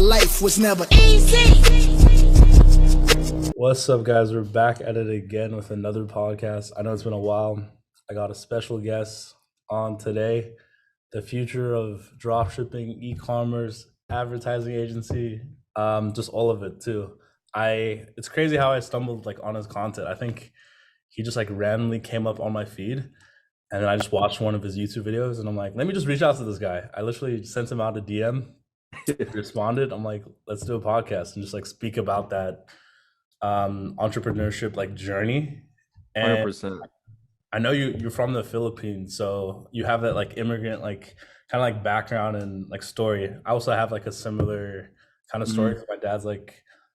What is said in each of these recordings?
life was never easy. What's up, guys? We're back at it again with another podcast. I know it's been a while. I got a special guest on today. The future of dropshipping, e-commerce, advertising agency, just all of it too. It's crazy how I stumbled on his content. I think he just randomly came up on my feed, and then I just watched one of his YouTube videos, and I'm like, let me just reach out to this guy. I literally sent him out a DM. He responded. I'm like, let's do a podcast and just speak about that entrepreneurship journey. And 100%. I know you're from the Philippines, so you have that immigrant kind of background and story. I also have a similar kind of story. Mhm. My dad's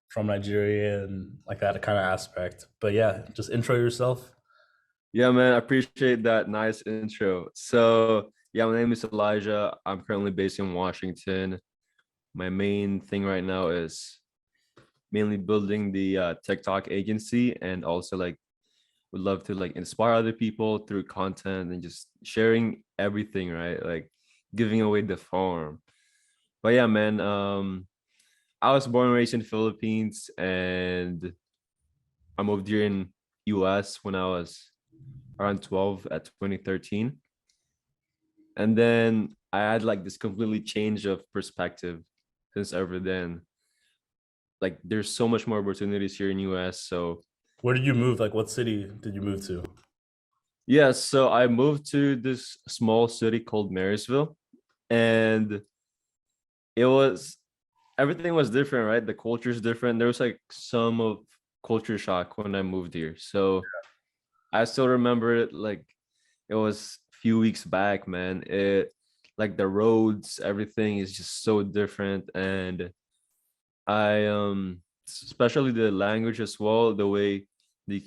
from Nigeria and that kind of aspect. But yeah, just intro yourself. Yeah, man, I appreciate that nice intro. So, yeah, my name is Elijah. I'm currently based in Washington. My main thing right now is mainly building the TikTok agency, and also would love to inspire other people through content and just sharing everything, right? Like giving away the farm. But yeah, man, I was born and raised in the Philippines, and I moved here in US when I was around 12 at 2013. And then I had this completely change of perspective since ever then. There's so much more opportunities here in US. So Where did you move? What city did you move to? yeah, so I moved to this small city called Marysville, and it was everything was different, right? The culture is different. There was some of culture shock when I moved here. So I still remember it it was a few weeks back, man. It the roads, everything is just so different. And I especially the language as well, the way they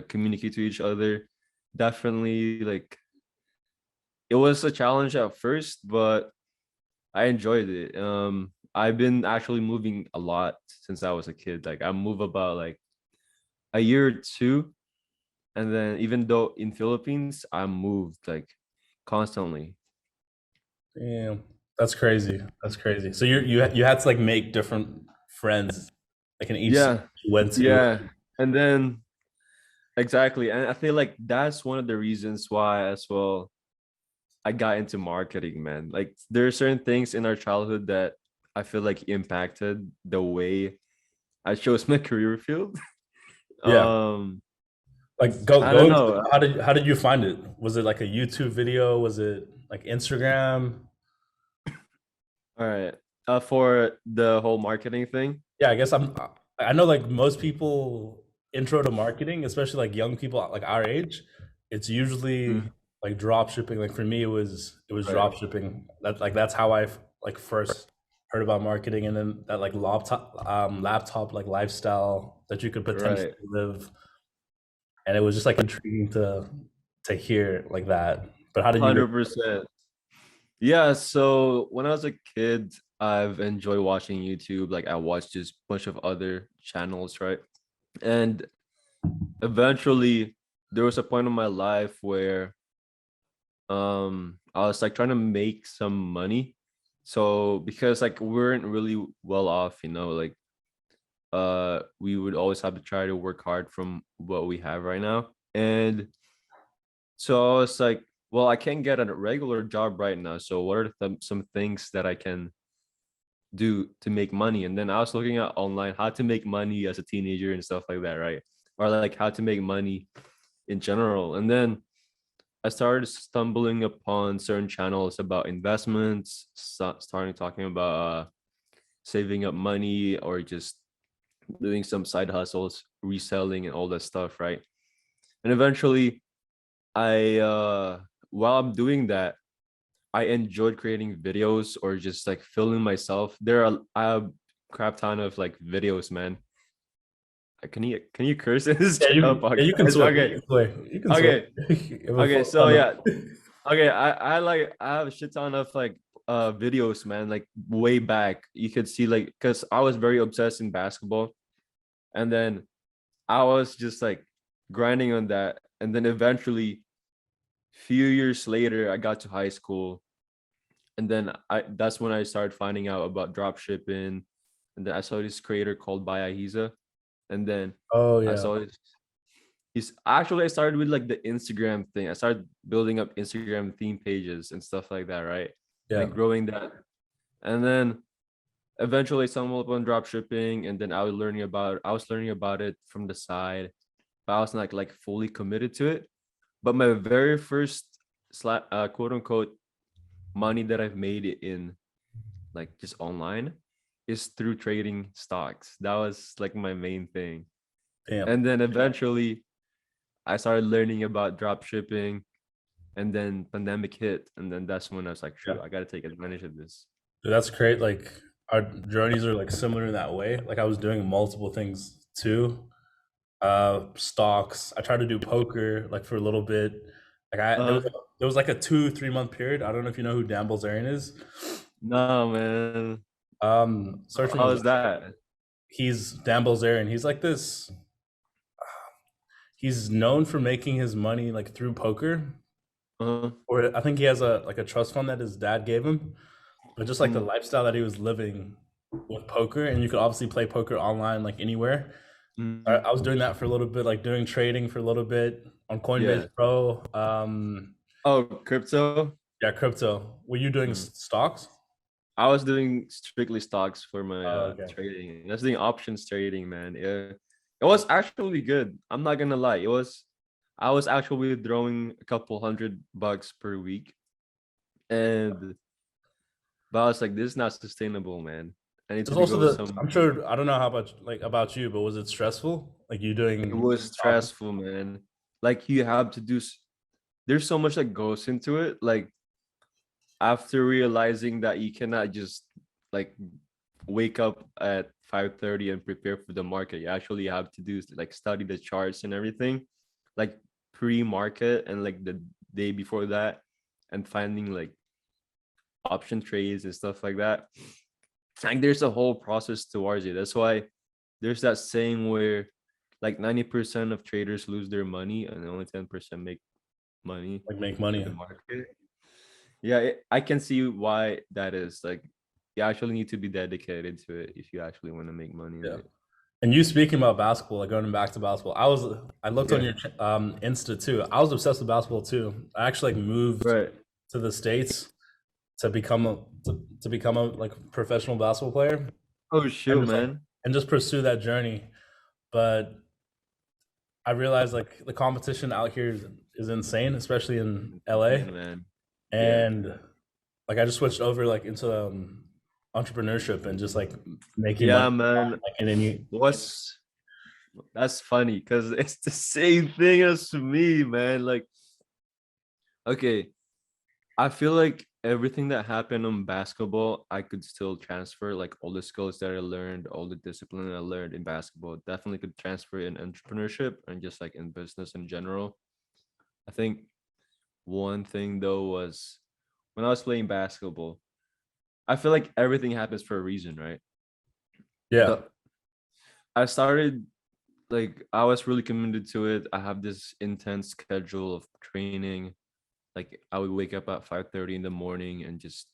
communicate to each other, definitely it was a challenge at first, but I enjoyed it. I've been actually moving a lot since I was a kid. I move about a year or two. And then even though in Philippines, I moved constantly. Damn, that's crazy. That's crazy. So you had to make different friends in each city Yeah, you went to. yeah. And then exactly. And I feel that's one of the reasons why as well I got into marketing, man. There are certain things in our childhood that I feel impacted the way I chose my career field. Yeah. Um, Go I don't into know. how did you find it? Was it a YouTube video? Was it Instagram? All right. For the whole marketing thing. Yeah, I know most people intro to marketing, especially young people our age, it's usually Mhm. drop shipping. For me it was Right. drop shipping. That's how I first heard about marketing, and then that laptop lifestyle that you could potentially Right. live, and it was just intriguing to hear that. But how did you get 100%. Yeah, so when I was a kid, I've enjoyed watching YouTube. I watched just a bunch of other channels, right? And eventually there was a point in my life where I was trying to make some money. So because we weren't really well off, we would always have to try to work hard from what we have right now. And so I was well, I can't get a regular job right now. So what are some things that I can do to make money? And then I was looking at online how to make money as a teenager and stuff like that, right? Or how to make money in general. And then I started stumbling upon certain channels about investments, starting talking about saving up money or just doing some side hustles, reselling and all that stuff, right? And eventually I while I'm doing that, I enjoyed creating videos or just filming myself. I have a crap ton of videos, man. Can you curse in this you can podcast? swear. You Okay, can swear. You can swear. okay, It was okay. fun So fun. yeah, okay. I have a shit ton of videos, man. Way back, you could see because I was very obsessed in basketball, and then I was just grinding on that, and then eventually, few years later, I got to high school. And then that's when I started finding out about drop shipping. And then I saw this creator called Bayahiza. And then Oh I yeah, saw he's actually, I started with like the Instagram thing. I started building up Instagram theme pages and stuff like that, right? yeah. And growing that. And then eventually I stumbled upon drop shipping, and then I was learning about it from the side, but I was not like fully committed to it. But my very first quote unquote money that I've made in like just online is through trading stocks. That was like my main thing. Damn. And then eventually I started learning about drop shipping, and then pandemic hit, and then that's when I was like, Yeah. shoot, I gotta take advantage of this. Dude, that's great. Like our journeys are like similar in that way. Like I was doing multiple things too. Stocks. I tried to do poker like for a little bit. Like Uh there was like a 2 3 month period. I don't know if you know who Dan Bilzerian is. no, man. Searching How his was that? he's Dan Bilzerian. He's like this. He's known for making his money like through poker. Uh Or I think he has a like a trust fund that his dad gave him. But just like the mm, lifestyle that he was living with poker, and you could obviously play poker online like anywhere. I was doing that for a little bit, like doing trading for a little bit on Coinbase yeah. Pro. Oh, crypto. Yeah, crypto. Were you doing Mm. stocks? I was doing strictly stocks for my Oh, okay. trading. I was doing options trading, man. Yeah. It was actually good. I'm not gonna lie. I was actually throwing a couple $100 per week. And but I was like, this is not sustainable, man. I need There's to also go with the. some. I'm sure. I don't know how about like about you, but was it stressful? Like you It doing was options? stressful, man. Like you have to do there's so much that goes into it. Like after realizing that you cannot just like wake up at 5:30 and prepare for the market, you actually have to do like study the charts and everything, like pre-market and like the day before that, and finding like option trades and stuff like that. Like there's a whole process towards it. That's why there's that saying where like 90% of traders lose their money and only 10% make money Like make in money? the market. Yeah, I can see why that is. Like, you actually need to be dedicated to it if you actually want to make money in Yeah. it. And you speaking about basketball, like going back to basketball, I looked on Yeah. your Insta too. I was obsessed with basketball too. I actually like moved Right. to the States to become to become a like professional basketball player Oh and shoot, just like man. and just pursue that journey. But I realized like the competition out here is insane, especially in LA. Insane, man. Yeah. And like I just switched over like into entrepreneurship and just like making money Yeah, man. like and then you What's That's funny because it's the same thing as me, man. Like, okay, I feel like everything that happened on basketball, I could still transfer, like all the skills that I learned, all the discipline I learned in basketball, definitely could transfer in entrepreneurship and just like in business in general. I think one thing though was when I was playing basketball, I feel like everything happens for a reason, right? yeah. The I started like I was really committed to it. I have this intense schedule of training. Like I would wake up at 5:30 in the morning and just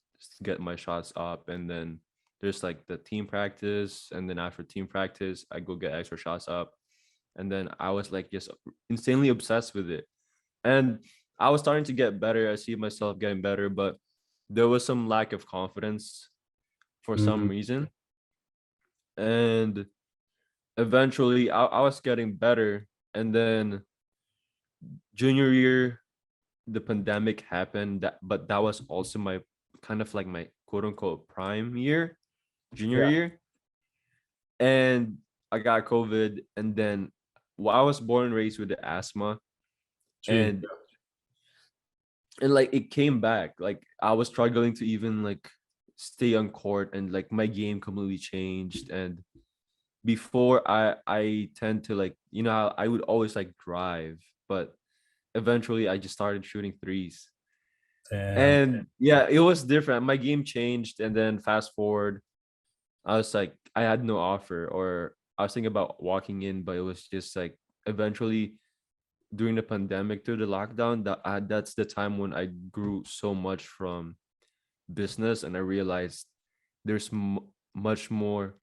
get my shots up, and then there's like the team practice, and then after team practice I go get extra shots up, and then I was like just insanely obsessed with it. And I was starting to get better. I see myself getting better, but there was some lack of confidence for some Mhm. reason. And eventually I was getting better. And then junior year, the pandemic happened. But that was also my kind of like my quote unquote prime year, junior Yeah. year. And I got COVID. And then, well, I was born and raised with the asthma. Gee. And like it came back. Like I was struggling to even like stay on court, and like my game completely changed. And before I tend to like, you know how I would always like drive, but eventually I just started shooting threes. Damn. And yeah, it was different. My game changed, and then fast forward, I was like, I had no offer, or I was thinking about walking in, but it was just like eventually during the pandemic, through the lockdown, that's the time when I grew so much from business, and I realized there's much more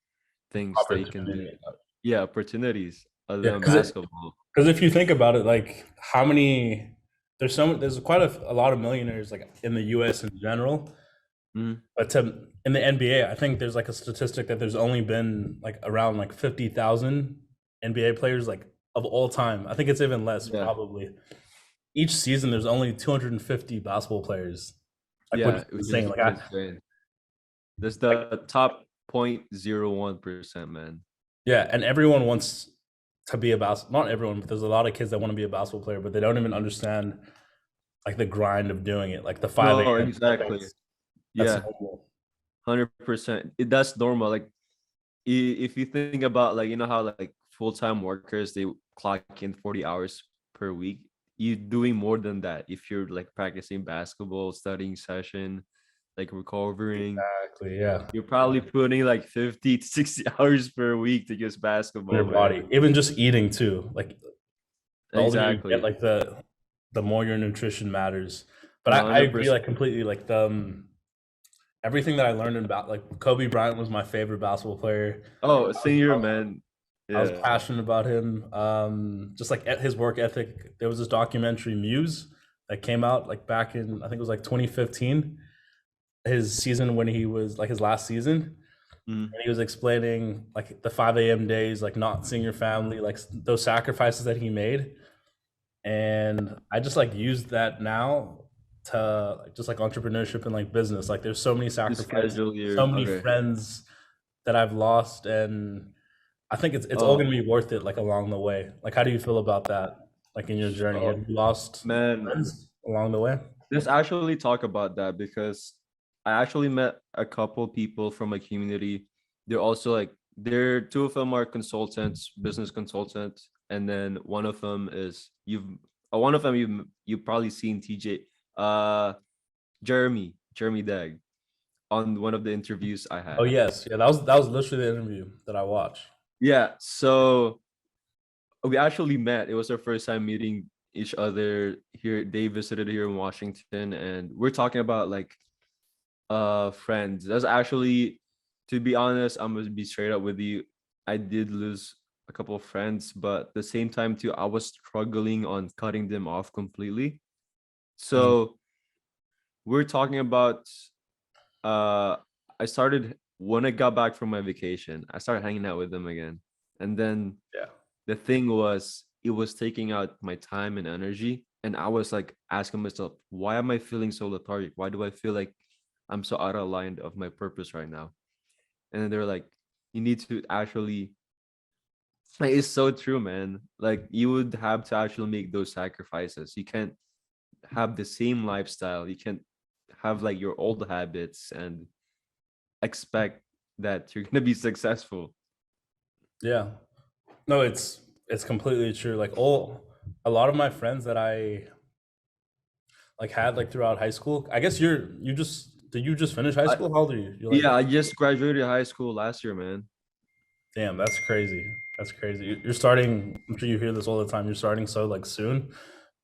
things that you can do. Opportunity. Yeah, opportunities other Yeah, than basketball. because if you think about it, like how many there's quite a lot of millionaires like in the U.S. in general, Mhm. but in the NBA, I think there's like a statistic that there's only been like around like 50,000 NBA players like of all time. I think it's even less Yeah, probably. Each season, there's only 250 basketball players, like which yeah, is which insane. is Like insane. That's like the top 0.01%, man. yeah, and everyone wants to be a basketball. Not everyone, but there's a lot of kids that want to be a basketball player, but they don't even understand like the grind of doing it, like the 5 No, a.m. exactly. That's Yeah, normal. 100%. That's normal. Like if you think about, like, you know how like full-time workers, they clock in 40 hours per week. You doing more than that if you're like practicing basketball, studying session, like recovering. Exactly. Yeah. You're probably putting like 50 to 60 hours per week to just On your basketball, man. body, even just eating too. Like the older you get, Exactly. like the more your nutrition matters. But I agree 100%. like completely. Like the everything that I learned about like Kobe Bryant was my favorite basketball player. Oh, I senior, was, man. I was Yeah. passionate about him. Just like his work ethic. There was this documentary Muse that came out like back in I think it was like 2015. His season when he was like his last season, Mm. and he was explaining like the 5 a.m. days, like not seeing your family, like those sacrifices that he made. And I just like used that now to like, just like entrepreneurship and like business. Like there's so many The sacrifices, schedule so here. many Okay. friends that I've lost, and I think it's all Oh, gonna be worth it like along the way. Like how do you feel about that? Like in your journey, have oh, you lost man. friends along the way? Let's actually talk about that, because I actually met a couple people from my community. They're also like, they're two of them are consultants, business consultants, and then one of them is one of them you've probably seen TJ, uh Jeremy Dag, on one of the interviews I Oh had. yes, yeah, that was literally the interview that I watched. Yeah, so we actually met. It was our first time meeting each other here. They visited here in Washington, and we're talking about like friends. That's actually, to be honest, I'm gonna be straight up with you. I did lose a couple of friends, but at the same time too, I was struggling on cutting them off completely. Mm, So we're talking about uh I started when I got back from my vacation, I started hanging out with them again. And then yeah, the thing was, it was taking out my time and energy. And I was like asking myself, why am I feeling so lethargic? Why do I feel like I'm so out of line of my purpose right now? And then they're like, you need to actually, like, it's so true, man. Like, you would have to actually make those sacrifices. You can't have the same lifestyle. You can't have like your old habits and expect that you're gonna be successful. yeah. No, it's completely true. Like all a lot of my friends that I like had like throughout high school. I guess you just did you just finish high I, school? How old are you? You're like yeah, I just graduated high school last year, man. damn, that's crazy. That's crazy. You're starting. I'm sure you hear this all the time. You're starting so like soon,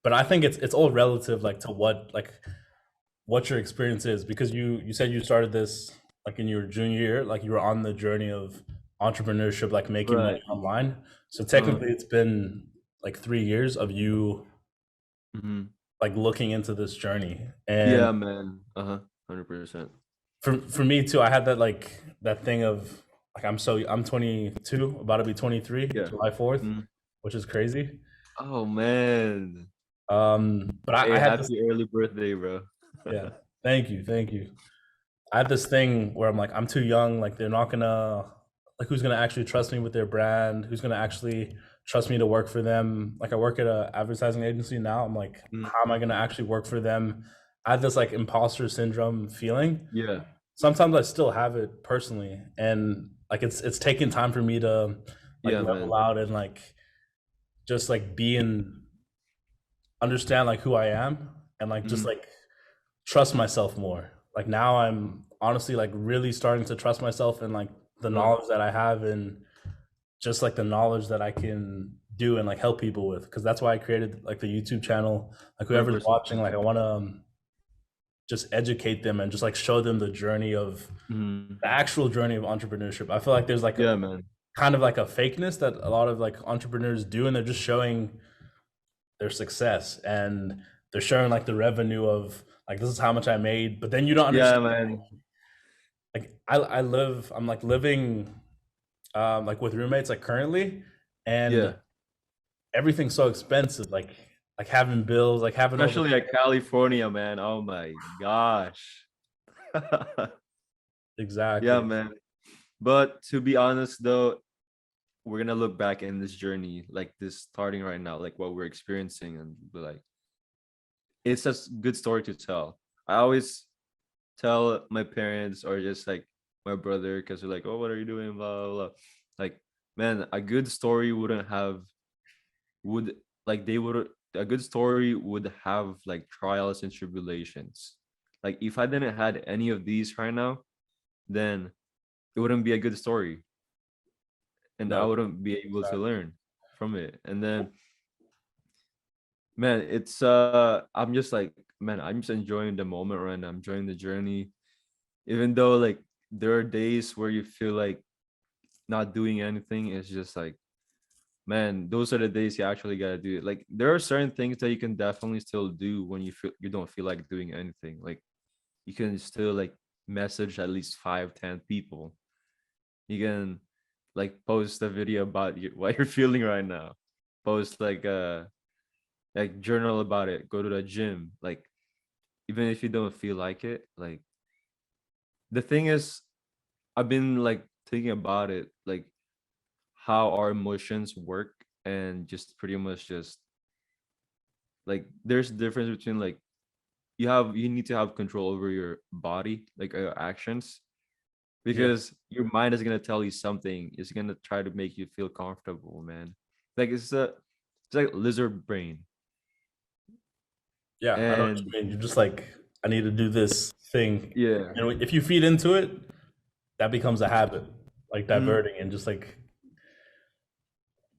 but I think it's all relative like to what your experience is because you said you started this like in your junior year, like you were on the journey of entrepreneurship, like making money Right. online. So Uh, technically, it's been like 3 years of you mhm. like looking into this journey. And Yeah, man. Uh-huh. 100%. for me too, I had that like that thing of like I'm 22, about to be 23, Yeah. July 4th, Mhm. which is crazy. Oh man. But I Hey, had this happy early birthday, bro. yeah, thank you. I had this thing where I'm like, I'm too young. Like, they're not gonna, like, who's gonna actually trust me with their brand? Who's gonna actually trust me to work for them? Like, I work at a advertising agency now. I'm like, Mm, how am I gonna actually work for them? I had this like imposter syndrome feeling. yeah. Sometimes I still have it personally, and like it's taken time for me to like Yeah, man. level out and like just like be and understand like who I am and like just Mhm. like trust myself more. Like now I'm honestly like really starting to trust myself and like the Uh, knowledge that I have and just like the knowledge that I can do and like help people with because that's why I created like the YouTube channel. Like whoever's 100%. watching, like I want to just educate them and just like show them the journey of Mhm. the actual journey of entrepreneurship. I feel like there's like a Yeah, man. kind of like a fakeness that a lot of like entrepreneurs do, and they're just showing their success and they're showing like the revenue of like this is how much I made, but then you don't Yeah, understand man. like I'm like living like with roommates like currently, and Yeah. everything's so expensive, like having bills, like having all the Especially at California, man. Oh my gosh. Yeah, exactly. man. But to be honest though, we're gonna look back in this journey, like this starting right now, like what we're experiencing, and be like, it's a good story to tell. I always tell my parents or just like my brother, because they're like, oh, what are you doing? Blah, blah, blah. Like, man, a good story wouldn't have would like they would a good story would have like trials and tribulations. Like if I didn't had any of these right now, then it wouldn't be a good story, and I No, wouldn't be able to exactly. learn from it. And then, man, it's I'm just like, man, I'm just enjoying the moment right now. I'm enjoying the journey, even though like there are days where you feel like not doing anything. It's just like, man, those are the days you actually gotta do it. Like there are certain things that you can definitely still do when you don't feel like doing anything. Like you can still like message at least 5, 10 people. You can like post a video about what you're feeling right now. Post like journal about it. Go to the gym. Like even if you don't feel like it. Like the thing is, I've been like thinking about it, like how our emotions work, and just pretty much just like there's a difference between like you need to have control over your body, like your actions, Yeah, because your mind is gonna tell you something. It's gonna try to make you feel comfortable, man. Like it's like lizard brain. yeah, I know what And you mean. You're just like, I need to do this thing, yeah. and if you feed into it, that becomes a habit, like Mhm. diverting and just like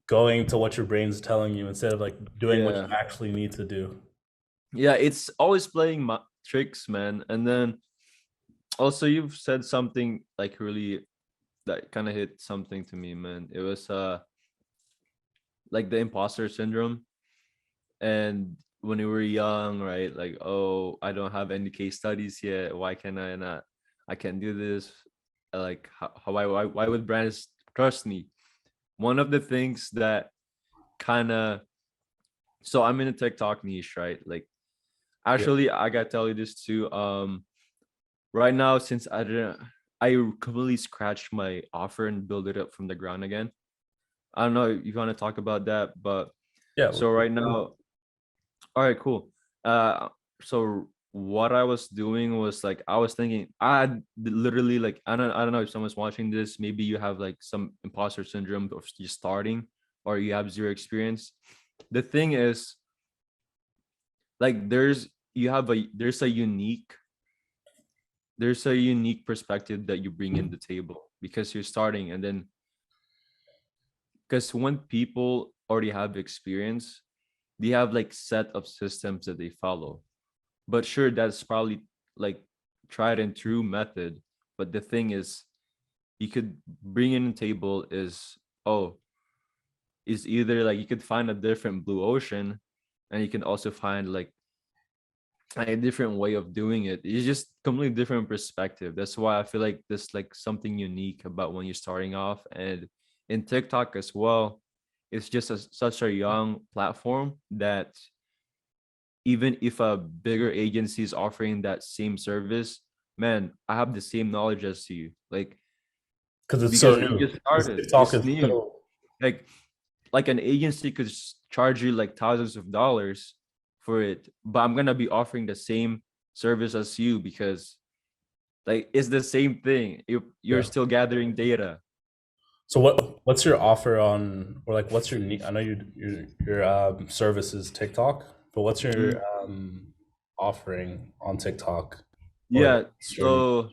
going to what your brain's telling you instead of like doing what you Yeah. actually need to do. Yeah, it's always playing tricks, man. And then also you've said something like really that kind of hit something to me, man. It was like the imposter syndrome. And when you were young, right? Like, oh, I don't have any case studies yet. Why can I not? I can't do this. Like, why would brands trust me? One of the things that kind of, so I'm in a TikTok niche, right? Like, Yeah, actually, I gotta tell you this too. Right now, since I completely scratched my offer and build it up from the ground again. I don't know if you want to talk about that, but yeah, so right now, all right, cool. Uh, so what I was doing was like I was thinking literally like I don't know if someone's watching this. Maybe you have like some imposter syndrome of just starting, or you have zero experience. The thing is, like there's a unique perspective that you bring in the table because you're starting, and then because when people already have experience, they have like set of systems that they follow. But sure, that's probably like tried and true method. But the thing is, you could bring in a table oh, is either like you could find a different blue ocean, and you can also find like a different way of doing it. It's just completely different perspective. That's why I feel like there's like something unique about when you're starting off. And in TikTok as well, it's just such a young platform that even if a bigger agency is offering that same service, man, I have the same knowledge as you. Like because it's so because you new. just This started, TikTok it's is new. so Like like an agency could charge you like thousands of dollars for it, but I'm gonna be offering the same service as you because like it's the same thing. You're yeah. still gathering data. So what's your offer on, or like what's your I know your service is TikTok, but what's your Mm. offering on TikTok or like Yeah. streaming? So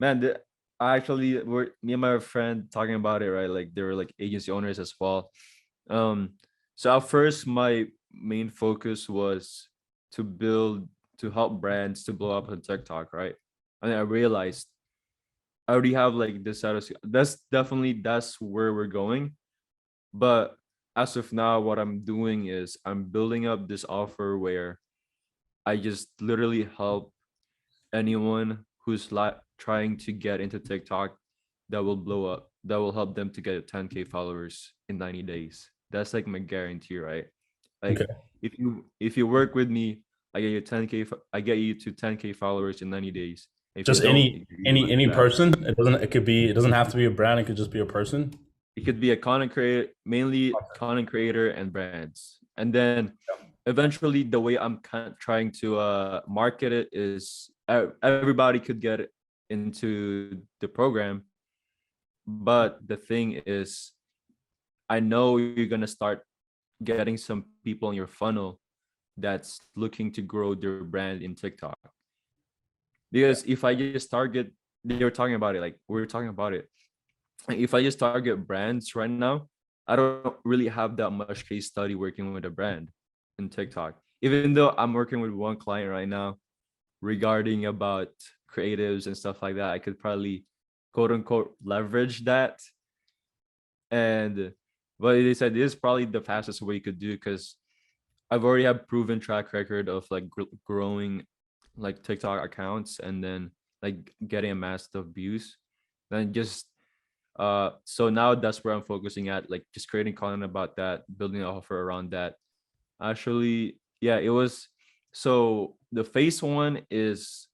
man, I actually were me and my friend talking about it, right? Like they were like agency owners as well. Um, so at first my main focus was to build. to help brands to blow up on TikTok, right? And I realized I already have like this that's where we're going. But as of now, what I'm doing is I'm building up this offer where I just literally help anyone who's like trying to get into TikTok that will blow up, that will help them to get 10K followers in 90 days. That's like my guarantee, right? Okay. Like if you work with me, I get you 10K, I get you to 10K followers in 90 days. If you Just don't, any any bad. person. It doesn't have to be a brand. It could just be a person. It could be a content creator, mainly content creator and brands. And then eventually the way I'm kind of trying to market it is everybody could get into the program. But the thing is, I know you're gonna start getting some people in your funnel that's looking to grow their brand in TikTok. Because if I just target, they were talking about it, like we were talking about it. If I just target brands right now, I don't really have that much case study working with a brand in TikTok. Even though I'm working with one client right now regarding about creatives and stuff like that, I could probably quote unquote leverage that. And but they said this is probably the fastest way you could do because I've already have proven track record of like growing like TikTok accounts and then like getting a massive views. Then just so now that's where I'm focusing at, like just creating content about that, building an offer around that. Actually, yeah, it was so the phase one is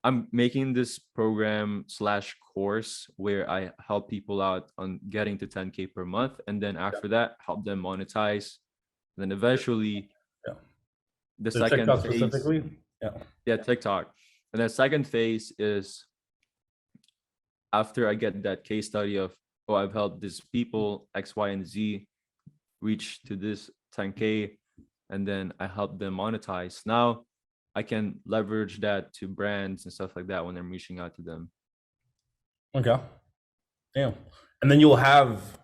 I'm making this program slash course where I help people out on getting to 10K per month. And then after that, help them monetize. Then eventually Yeah. the So second TikTok phase, specifically. Yeah. yeah, TikTok. And the second phase is after I get that case study of, oh, I've helped these people, X, Y, and Z reach to this 10K, and then I help them monetize. Now I can leverage that to brands and stuff like that when I'm reaching out to them. Okay. Damn. And then you'll have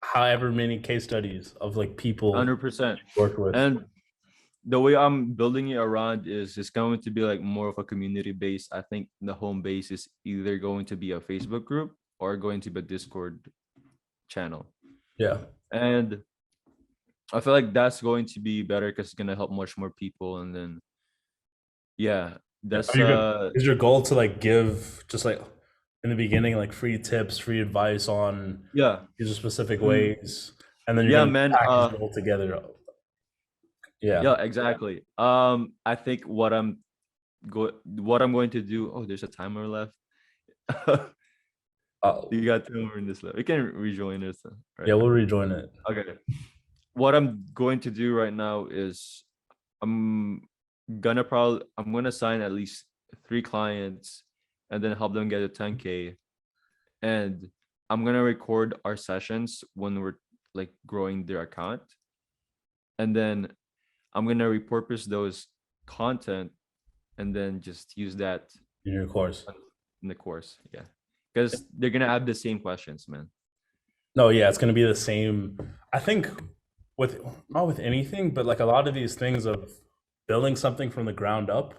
however many case studies of like people 100%. worked with. And the way I'm building it around is it's going to be like more of a community base. I think the home base is either going to be a Facebook group or going to be a Discord channel. Yeah. And I feel like that's going to be better because it's gonna help much more people. And then yeah, Yeah. that's Is your goal to like give just like in the beginning like free tips, free advice on yeah. these specific Mm, ways, and then you're yeah, gonna man. package it all together? Yeah. Yeah, exactly. I think what I'm going to do. Oh, there's a timer left. You got 2 minutes left. You can rejoin us, Yeah, right? we'll rejoin it. Okay. What I'm going to do right now is I'm I'm gonna sign at least 3 clients and then help them get a 10K. And I'm gonna record our sessions when we're like growing their account. And then I'm gonna repurpose those content and then just use that In your course. in the course. Yeah. Because they're gonna have the same questions, man. No, yeah, it's gonna be the same. I think with not with anything, but like a lot of these things of building something from the ground up,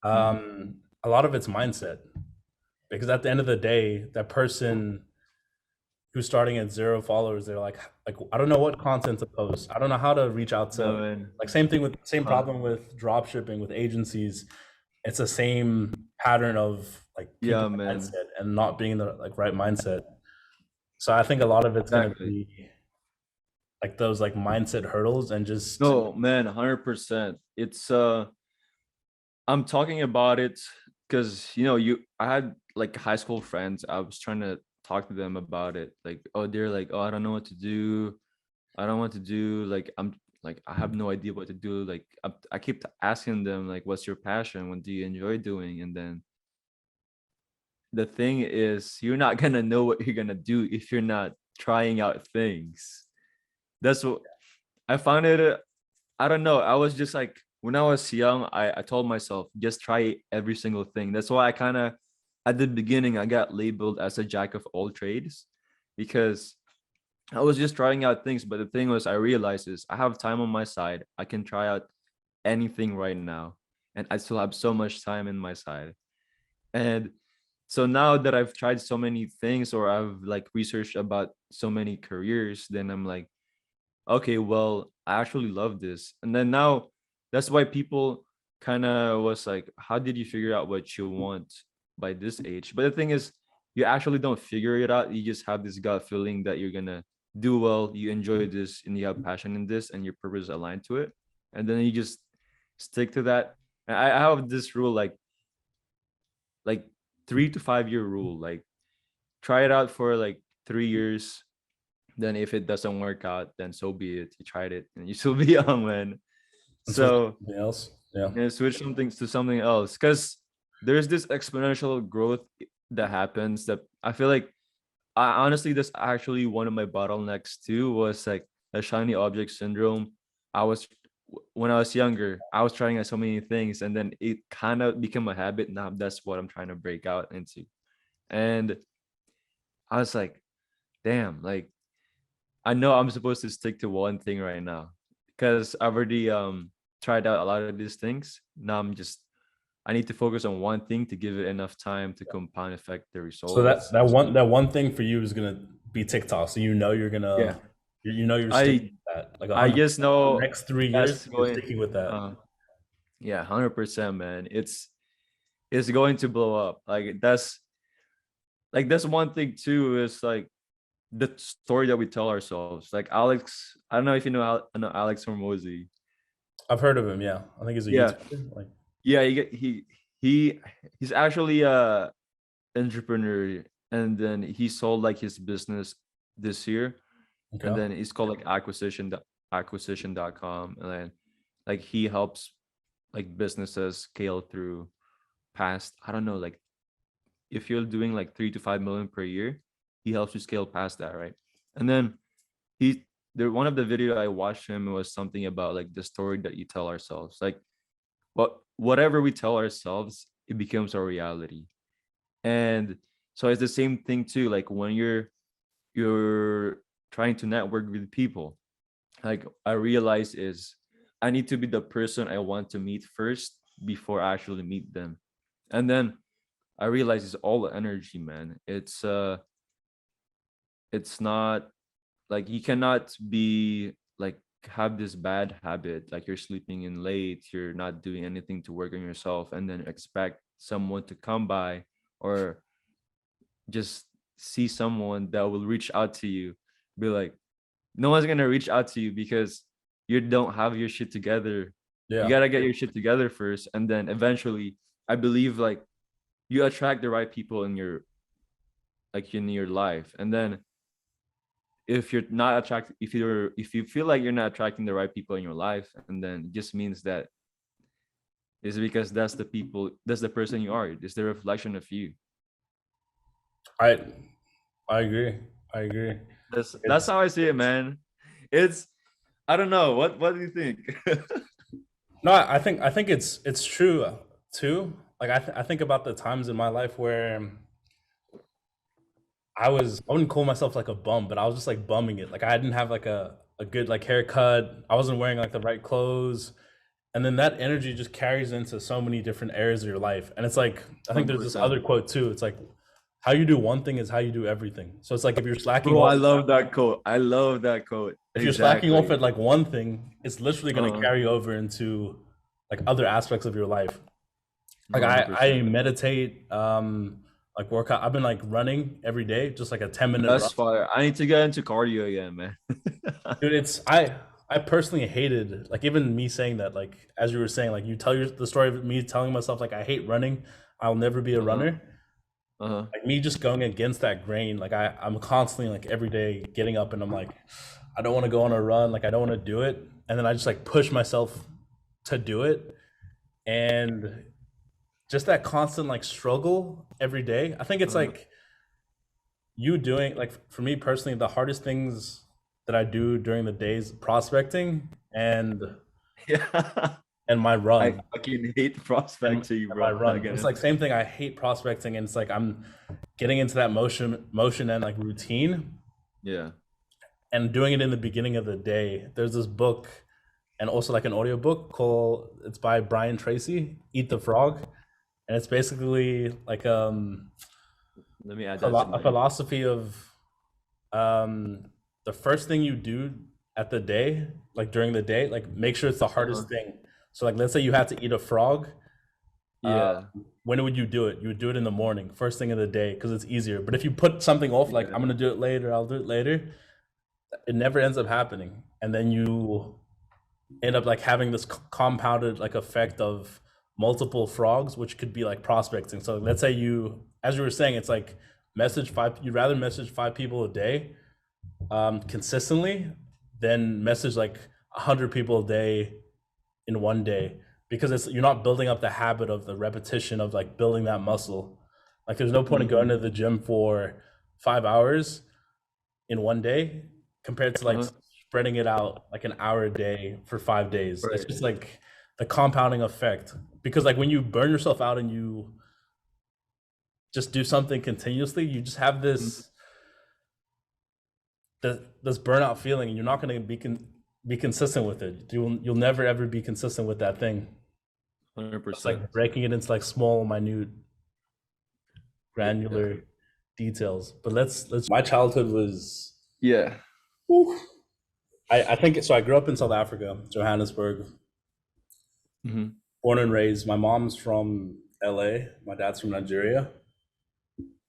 a lot of it's mindset. Because at the end of the day, that person who's starting at 0 followers, they're like I don't know what content to post. I don't know how to reach out No, to man. like same problem with drop shipping with agencies. It's the same pattern of like Yeah, people man. mindset and not being in the like right mindset. So I think a lot of it's gonna Exactly. be like those like mindset hurdles and just No, man, 100%. It's I'm talking about it because I had like high school friends. I was trying to talk to them about it. Like, oh, they're like, oh, I don't know what to do. I don't want to do. Like, I'm like, I have no idea what to do. Like, I keep asking them like, what's your passion? What do you enjoy doing? And then the thing is, you're not gonna know what you're gonna do if you're not trying out things. That's what I found it. I don't know. I was just like when I was young, I told myself just try every single thing. That's why I kind of at the beginning I got labeled as a jack of all trades because I was just trying out things. But the thing was, I realized is I have time on my side. I can try out anything right now, and I still have so much time in my side. And so now that I've tried so many things, or I've like researched about so many careers, then I'm like, okay, well, I actually love this. And then now that's why people kind of was like, how did you figure out what you want by this age? But the thing is, you actually don't figure it out. You just have this gut feeling that you're gonna do well, you enjoy this, and you have passion in this, and your purpose is aligned to it. And then you just stick to that. And I have this rule, like 3 to 5 year rule. Like try it out for like 3 years, then if it doesn't work out, then so be it. You tried it and you still be young, man. And so So something else. Yeah. switch something to something else, because there's this exponential growth that happens that I feel like, I honestly, that's actually one of my bottlenecks too, was like a shiny object syndrome. I was When I was younger, I was trying out so many things, and then it kind of became a habit. Now that's what I'm trying to break out into. And I was like, damn, like I know I'm supposed to stick to one thing right now, because I've already tried out a lot of these things. Now I need to focus on one thing to give it enough time to compound effect the So results. that one thing for you is gonna be TikTok. So you know you're Yeah, gonna you're I sticking with that like I 100. just know Next 3 years that's you're going. sticking with that. Yeah, 100%, man. It's going to blow up. That's one thing too. Is like the story that we tell ourselves. Like Alex, I don't know if you know Alex Hormozy. I've heard of him. Yeah, I think he's a Yeah, YouTuber. Like, yeah. He he's actually a entrepreneur, and then he sold like his business this year, and okay, then it's called like acquisition.com, and then like he helps like businesses scale through past, I don't know, like if you're doing like 3 to 5 million per year, he helps you scale past that, right? And then he there one of the video I watched him was something about like the story that you tell ourselves. Like whatever we tell ourselves, it becomes our reality. And so it's the same thing too. Like when you're trying to network with people, like I realize is I need to be the person I want to meet first before I actually meet them. And then I realize it's all energy, man. It's not like you cannot be like have this bad habit, like you're sleeping in late, you're not doing anything to work on yourself, and then expect someone to come by, or just see someone that will reach out to you, be like, no one's gonna reach out to you because you don't have your shit together. You yeah, gotta get your shit together first, and then eventually, I believe like you attract the right people in your life. And then if you're not attracted, if you feel like you're not attracting the right people in your life, and then it just means that it's because that's the person you are. It's the reflection of you. I I agree. I agree. That's It's how I see it, man. It's I don't know. What do you think? no, I think it's true too. Like I think about the times in my life where I wouldn't call myself like a bum, but I was just like bumming it. Like I didn't have like a good like haircut. I wasn't wearing like the right clothes. And then that energy just carries into so many different areas of your life. And it's like I think there's this 100%. other quote too. It's like how you do one thing is how you do everything. So it's like if you're slacking Bro, I off love that quote. I love that quote. if you're slacking off Exactly. at like one thing, it's literally going to Uh-huh. carry over into like other aspects of your life. Like I 100%. meditate, like workout. I've been like running every day, just like a 10-minute run. That's fire. I need to get into cardio again, man. Dude, it's I personally hated like even me saying that, like as you were saying, like you tell the story of me telling myself like I hate running, I'll never be a Uh-huh. runner. Uh-huh. Like me just going against that grain, like I'm constantly like every day getting up and I'm like I don't want to go on a run, like I don't want to do it, and then I just like push myself to do it, and just that constant like struggle every day. I think it's Uh-huh. like you doing like for me personally, the hardest things that I do during the days prospecting Yeah. and my I run fucking hate and, prospecting, my bro. run. It's like same thing. I hate prospecting, and it's like I'm getting into that motion and like routine Yeah. and doing it in the beginning of the day. There's this book. and also like an audiobook called, it's by Brian Tracy, Eat the Frog. And it's basically like Let me add that to a my. philosophy of um the first thing you do at the day, like during the day, like make sure it's the Uh-huh. hardest thing. So like let's say you had to eat a frog, uh Yeah. when would you do it? You would do it in the morning, first thing of the day, because it's easier. But if you put something off, like Yeah. I'm gonna do it later, I'll do it later, it never ends up happening. And then you end up like having this compounded like effect of multiple frogs, which could be like prospecting. So let's say you, as you were saying, it's like message five, you'd rather message five people a day consistently than message like 100 people a day in one day, because it's, you're not building up the habit of the repetition of like building that muscle. Like there's no point in going Mhm. to the gym for 5 hours in one day compared to like Uh-huh. spreading it out like an hour a day for 5 days. It's Right. just like the compounding effect. Because like when you burn yourself out and you just do something continuously, you just have Mhm. this burnout feeling, and you're not going to be consistent with it. You'll never ever be consistent with that thing. It's 100%. like breaking it into like small, minute, Yeah. granular details. But let's. My childhood was. Yeah. Whew. I think so. I grew up in South Africa, Johannesburg, Hmm. born and raised. My mom's from LA. My dad's from Nigeria,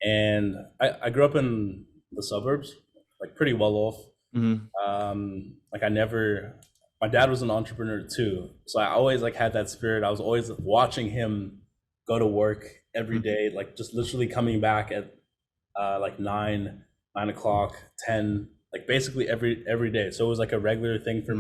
and I grew up in the suburbs, like pretty well off. Hmm. Like I never. My dad was an entrepreneur too, so I always like had that spirit. I was always watching him go to work every Hmm. day, like just literally coming back at like 9 o'clock, 10, like basically every day. So it was like a regular thing for Hmm.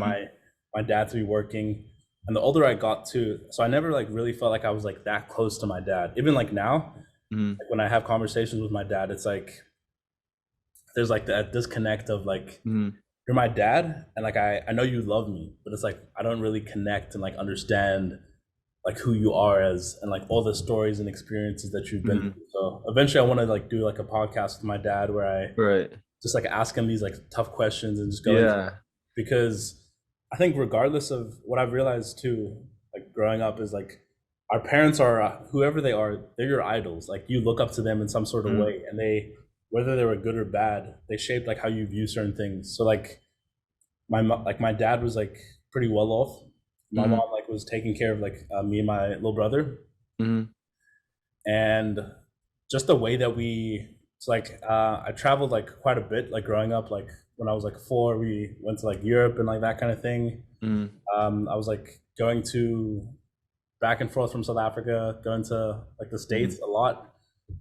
my dad to be working. And the older I got too, so I never like really felt like I was like that close to my dad. Even like now, Hmm. like when I have conversations with my dad, it's like there's like that disconnect of like Hmm. you're my dad, and like I know you love me, but it's like I don't really connect and like understand like who you are as, and like all the stories and experiences that you've been Hmm. through. So eventually I want to like do like a podcast with my dad where I Right. just like ask him these like tough questions and just go into, Yeah. because I think regardless of what I've realized too, like growing up is like our parents are whoever they are, they're your idols. Like you look up to them in some sort of Mm. way, and they, whether they were good or bad, they shaped like how you view certain things. So like like my dad was like pretty well off. My Hmm. mom like was taking care of like me and my little brother, Hmm. and just the way that we, it's like I traveled like quite a bit like growing up. Like when I was like 4, we went to like Europe and like that kind of thing. Hmm. I was like going to back and forth from South Africa, going to like the Hmm. States a lot.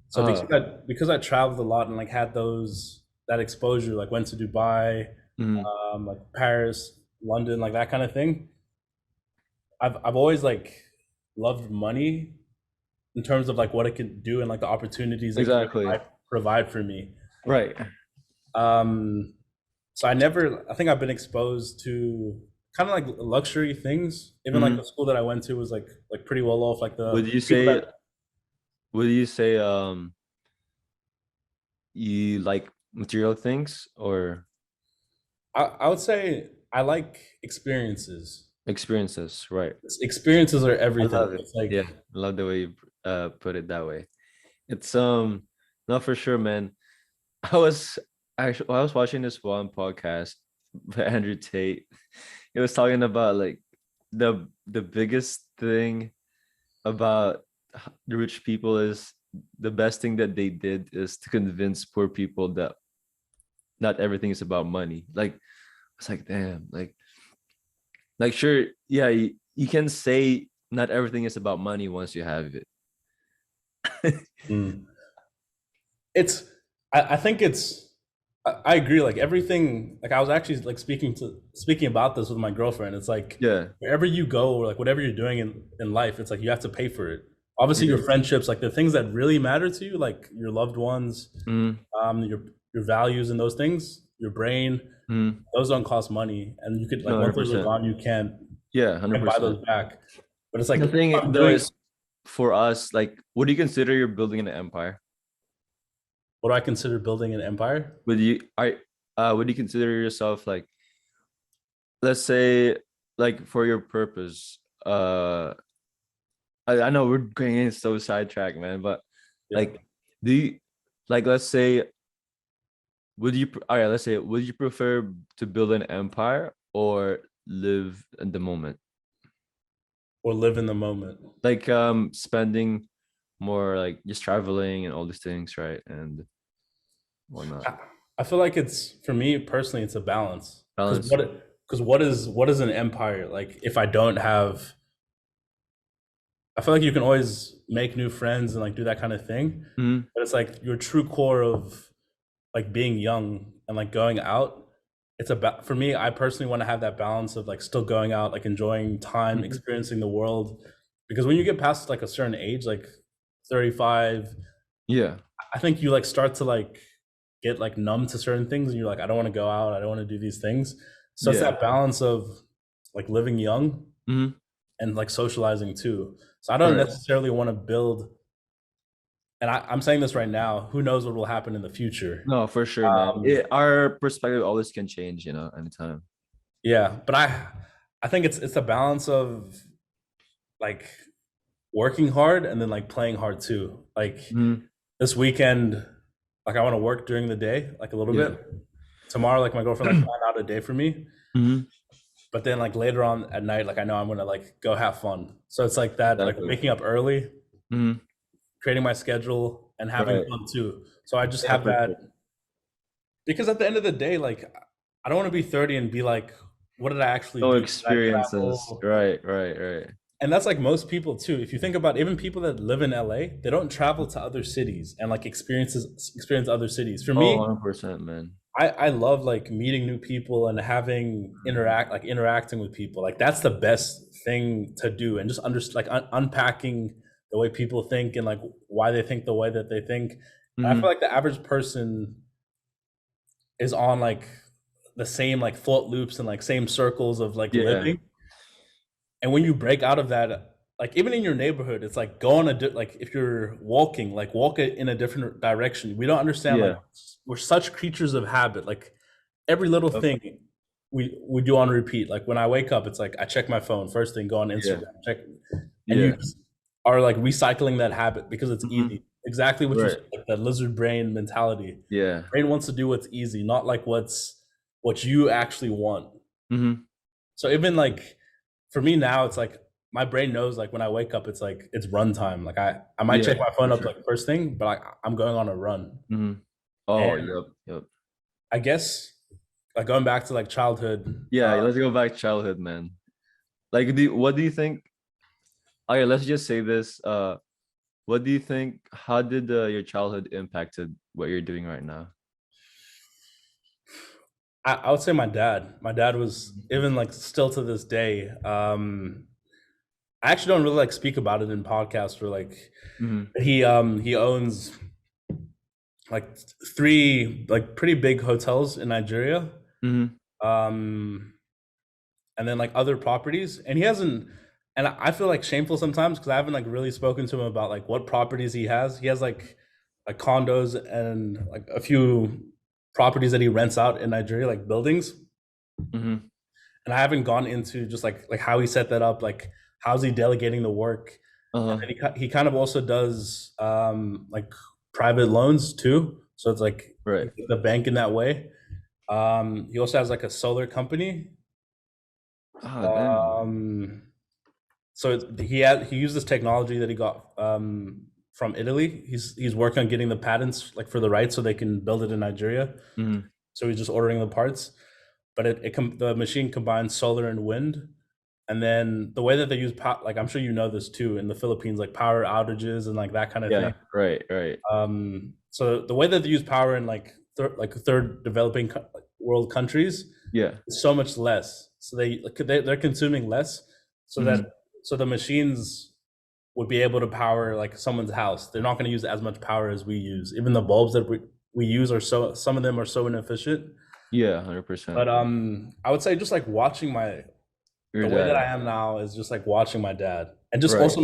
So Uh. because I traveled a lot and like had those, that exposure, like went to Dubai, Hmm. like Paris, London, like that kind of thing. I've always like loved money in terms of like what it can do and like the opportunities it can Exactly. provide for me. Right. Um, so I think I've been exposed to kind of like luxury things. Even like the Hmm. school that I went to was like pretty well off. Like Would the you people say? that Would you say? You like material things or I would say I like experiences. experiences? Right. Experiences are I everything. love it. It's Yeah, like I love the way you put it that way. It's not for sure, man. I was I was watching this one podcast by Andrew Tate. He was talking about like the biggest thing about the rich people is the best thing that they did is to convince poor people that not everything is about money. Like it's like damn, like sure, yeah, you can say not everything is about money once you have it. mm, it's I think it's I agree. Like everything, like I was actually like speaking about this with my girlfriend. It's like Yeah. wherever you go, or like whatever you're doing in life, it's like you have to pay for it. Obviously, your Yeah. friendships, like the things that really matter to you, like your loved ones, Mm, your values and those things, your brain, mm, those don't cost money, and you could no, like once those are 100%. gone, Yeah, you can't buy 100%. those back. But it's like The if thing I'm though doing, is for us, like, what do you consider you're building an empire? what do I consider building an empire? Would you consider yourself like, let's say like for your purpose, I know we're getting so sidetracked, man, but Yeah. like, do you, like, let's say, all right, let's say, would you prefer to build an empire or live in the moment? Or live in the moment. Like, spending more, like just traveling and all these things, right? And whatnot. I, I feel like it's for me personally, it's a balance. Balance. Because what is an empire like if I don't have I feel like you can always make new friends and like do that kind of thing, Hmm. but it's like your true core of like being young and like going out. It's about for me. I personally want to have that balance of like still going out, like enjoying time, Hmm. experiencing the world. Because when you get past like a certain age, like 35, Yeah. I think you like start to like get like numb to certain things, and you're like, I don't want to go out, I don't want to do these things. So it's Yeah. that balance of like living young Hmm. and like socializing too. So I don't Right. necessarily want to build, and I'm saying this right now. Who knows what will happen in the future? No, for sure, man. Um, Our perspective always can change, anytime. yeah, but I think it's a balance of like working hard and then like playing hard too. Like Hmm. this weekend, like I want to work during the day, like a little Yeah. bit. Tomorrow, like my girlfriend like planned out a day for me, Hmm. but then like later on at night, like I know I'm gonna like go have fun. So it's like that, like Exactly. waking up early, Hmm. creating my schedule, and having Right. fun too. So I just Yeah, have for that sure. because at the end of the day, like I don't want to be 30 and be like, what did I actually No do? Did I experiences. travel? Right, right, right. And that's like most people too. If you think about even people that live in LA, they don't travel to other cities and like experience other cities. For Oh, me, 100%, man. I love like meeting new people and having interacting with people. Like that's the best thing to do, and just unpacking the way people think and like why they think the way that they think. And I feel Hmm. like the average person is on like the same like thought loops and like same circles of like Yeah. living. And when you break out of that, like even in your neighborhood, it's like go on like if you're walking, like walk it in a different direction. We don't understand like Yeah. we're such creatures of habit. Like every little Yep. thing we do on repeat. Like when I wake up, it's like I check my phone first thing, go on Yeah. Instagram, check, and you Yeah. just are like recycling that habit because it's Hmm. easy. Exactly what you Right. said, like that lizard brain mentality. Yeah. Brain wants to do what's easy, not like what you actually want. Hmm. So even like for me now, it's like my brain knows like when I wake up, it's like it's run time. Like I might Yeah, check my phone for up sure. like first thing, but I'm going on a run. Hmm. And Oh, yep, yep. I guess like going back to like childhood, Yeah, let's go back to childhood, man. Like, what do you think? Okay, let's just say this. What do you think? How did your childhood impacted what you're doing right now? I would say my dad. My dad was even like still to this day. I actually don't really like speak about it in podcasts or like Hmm. he owns like three like pretty big hotels in Nigeria. Hmm. Um and then like other properties. And he hasn't, and I feel like shameful sometimes because I haven't like really spoken to him about like what properties he has. He has like condos and like a few properties that he rents out in Nigeria, like buildings. Hmm. And I haven't gone into just like how he set that up, like how's he delegating the work. And Uh-huh. then he kind of also does like private loans too. So it's like Right. the bank in that way. He also has like a solar company. Oh, damn. Um, so he used this technology that he got from Italy. He's working on getting the patents like for the rights so they can build it in Nigeria. Hmm. So he's just ordering the parts, but the machine combines solar and wind. And then the way that they use power, like I'm sure you know this too, in the Philippines, like power outages and like that kind of Yeah. thing. Right. Right. So the way that they use power in like third developing world countries Yeah. is so much less. So they're consuming less, so that Hmm. so the machines would be able to power like someone's house. They're not going to use as much power as we use. Even the bulbs that we use are so some of them are so inefficient. Yeah. 100%. But I would say just like watching Your the way that dad. I am now is just like watching my dad and just Right. also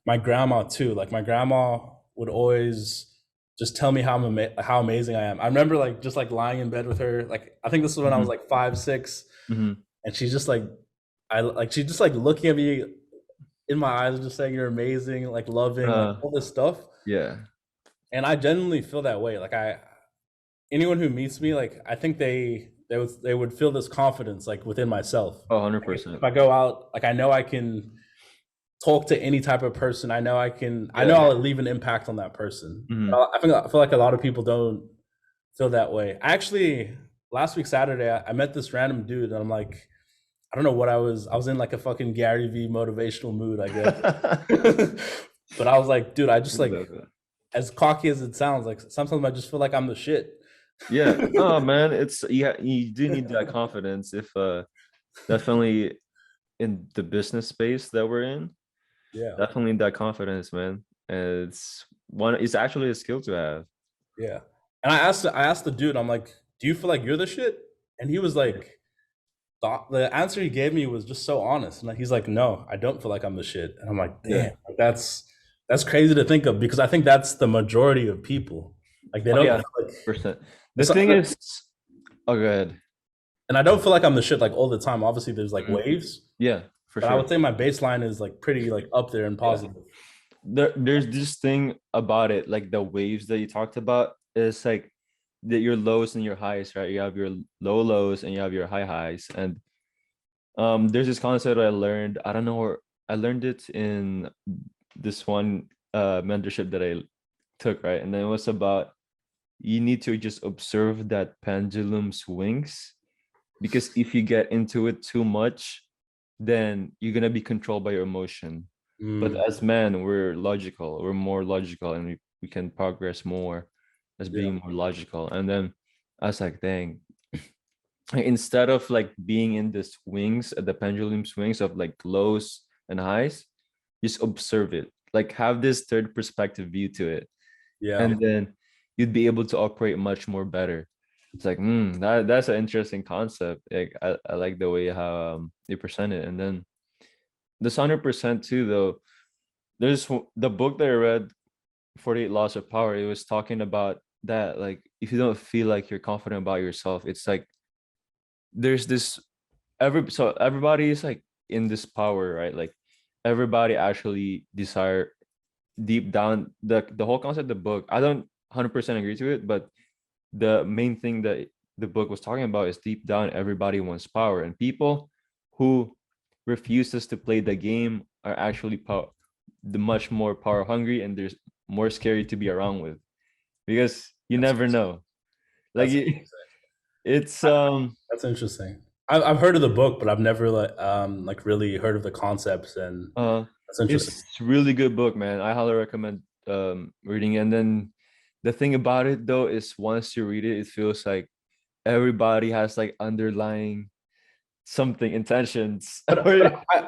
my grandma too. Like my grandma would always just tell me how amazing I am. I remember like just like lying in bed with her. Like I think this was when I was Hmm. like 5, 6, Hmm. and she's just like I like she's just like looking at me in my eyes, just saying you're amazing, like loving, like Uh, all this stuff. yeah. And I genuinely feel that way. Like anyone who meets me, like I think they would feel this confidence like within myself. Oh, Like, if 100%. I go out, like I know I can talk to any type of person. I know Yeah. I'll leave an impact on that person. Hmm. But I feel like a lot of people don't feel that way. I actually last week Saturday I met this random dude and I'm like, I don't know what I was in like a fucking Gary V motivational mood, I guess. But I was like, dude, I just like as cocky as it sounds, like sometimes I just feel like I'm the shit. Yeah. Oh man, it's yeah, you do need that confidence if definitely in the business space that we're in. Yeah. Definitely that confidence, man. And it's actually a skill to have. Yeah. And I asked the dude, I'm like, do you feel like you're the shit? And he was Yeah. like, the answer he gave me was just so honest. And he's like, no, I don't feel like I'm the shit. And I'm like, Yeah. damn, like, that's crazy to think of because I think that's the majority of people. Like they Oh don't yeah, feel like percent. The it's, thing is, oh good. and I don't feel like I'm the shit like all the time. Obviously, there's like waves, Yeah, for but I sure. would say my baseline is like pretty like up there and Yeah. positive. There's this thing about it, like the waves that you talked about. It's like your lows and your highs, right? You have your low lows and you have your high highs. And there's this concept I learned. I don't know where I learned it in this one mentorship that I took, right? And then it was about you need to just observe that pendulum swings, because if you get into it too much, then you're gonna be controlled by your emotion. But Mm, as men, we're more logical, and we can progress more as yeah, being more logical. And then I was like, dang, instead of like being in the swings, the pendulum swings of like lows and highs, just observe it, like have this third perspective view to it, yeah, and then you'd be able to operate much more better. It's like, that's an interesting concept. Like I like the way how you present it. And then this 100% too, though. There's the book that I read, 48 Laws of Power. It was talking about that. Like, if you don't feel like you're confident about yourself, it's like there's this everybody is like in this power, right? Like everybody actually desire deep down the whole concept of the book. I don't 100% agree to it, but the main thing that the book was talking about is deep down everybody wants power, and people who refuses to play the game are actually the much more power hungry, and there's more scary to be around with, because you that's never know. Like that's it's that's interesting. I've heard of the book, but I've never like really heard of the concepts, and uh that's interesting. it's really good book, man. I highly recommend reading it. And then the thing about it though is once you read it, it feels like everybody has like underlying something intentions. But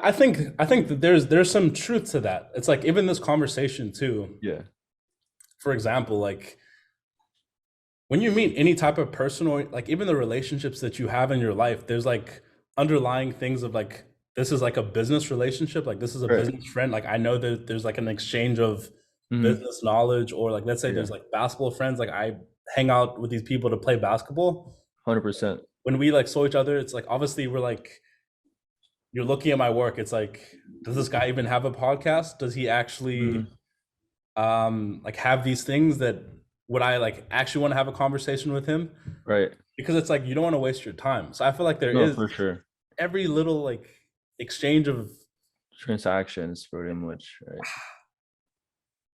I think that there's some truth to that. It's like even this conversation too. Yeah. For example, like when you meet any type of person or like even the relationships that you have in your life, there's like underlying things of like this is like a business relationship, like this is a Right. business friend. Like I know that there's like an exchange of Hmm. business knowledge, or like let's say Yeah. there's like basketball friends. Like I hang out with these people to play basketball. 100%. When we like saw each other, it's like obviously we're like you're looking at my work. It's like, does this guy even have a podcast? Does he actually Hmm. like have these things that would I like actually want to have a conversation with him? Right. Because it's like you don't want to waste your time. So I feel like there No, is for sure. every little like exchange of Transactions pretty much, right?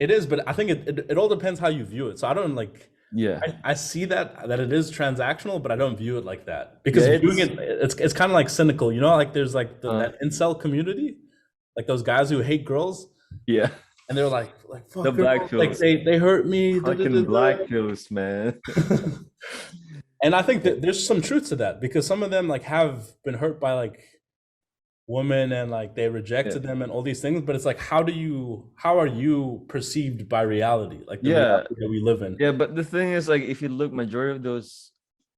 it is, but I think it all depends how you view it. So I don't like Yeah. I see that it is transactional, but I don't view it like that Yeah, because viewing it's it's kind of like cynical, you know, like there's like uh that incel community, like those guys who hate girls, yeah. and they're like The fuck black girls, like pills. they hurt me, da, da, Fucking da, black pills, man. da. And I think that there's some truth to that because some of them like have been hurt by like women and like they Yeah. rejected them and all these things, but it's like how are you perceived by reality, like the Yeah. reality that we live in. Yeah, but the thing is, like, if you look, majority of those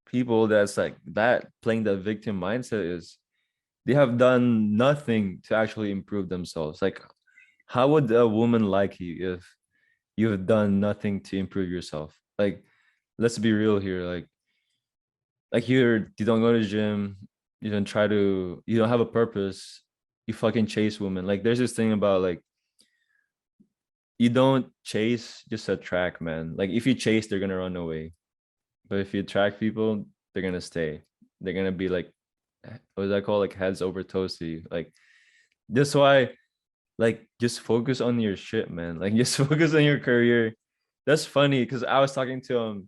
people that's like that playing the victim mindset is they have done nothing to actually improve themselves. Like, how would a woman like you if you've done nothing to improve yourself? Like, let's be real here. Like you don't go to the gym, you don't try to, you don't have a purpose, you fucking chase women. Like there's this thing about like you don't chase, just attract, man. Like if you chase, they're gonna run away. But if you attract people, they're gonna stay. They're gonna be like, what is that called? Like heads over toes to you. Like that's why, like, just focus on your shit, man. Like just focus on your career. That's funny because I was talking to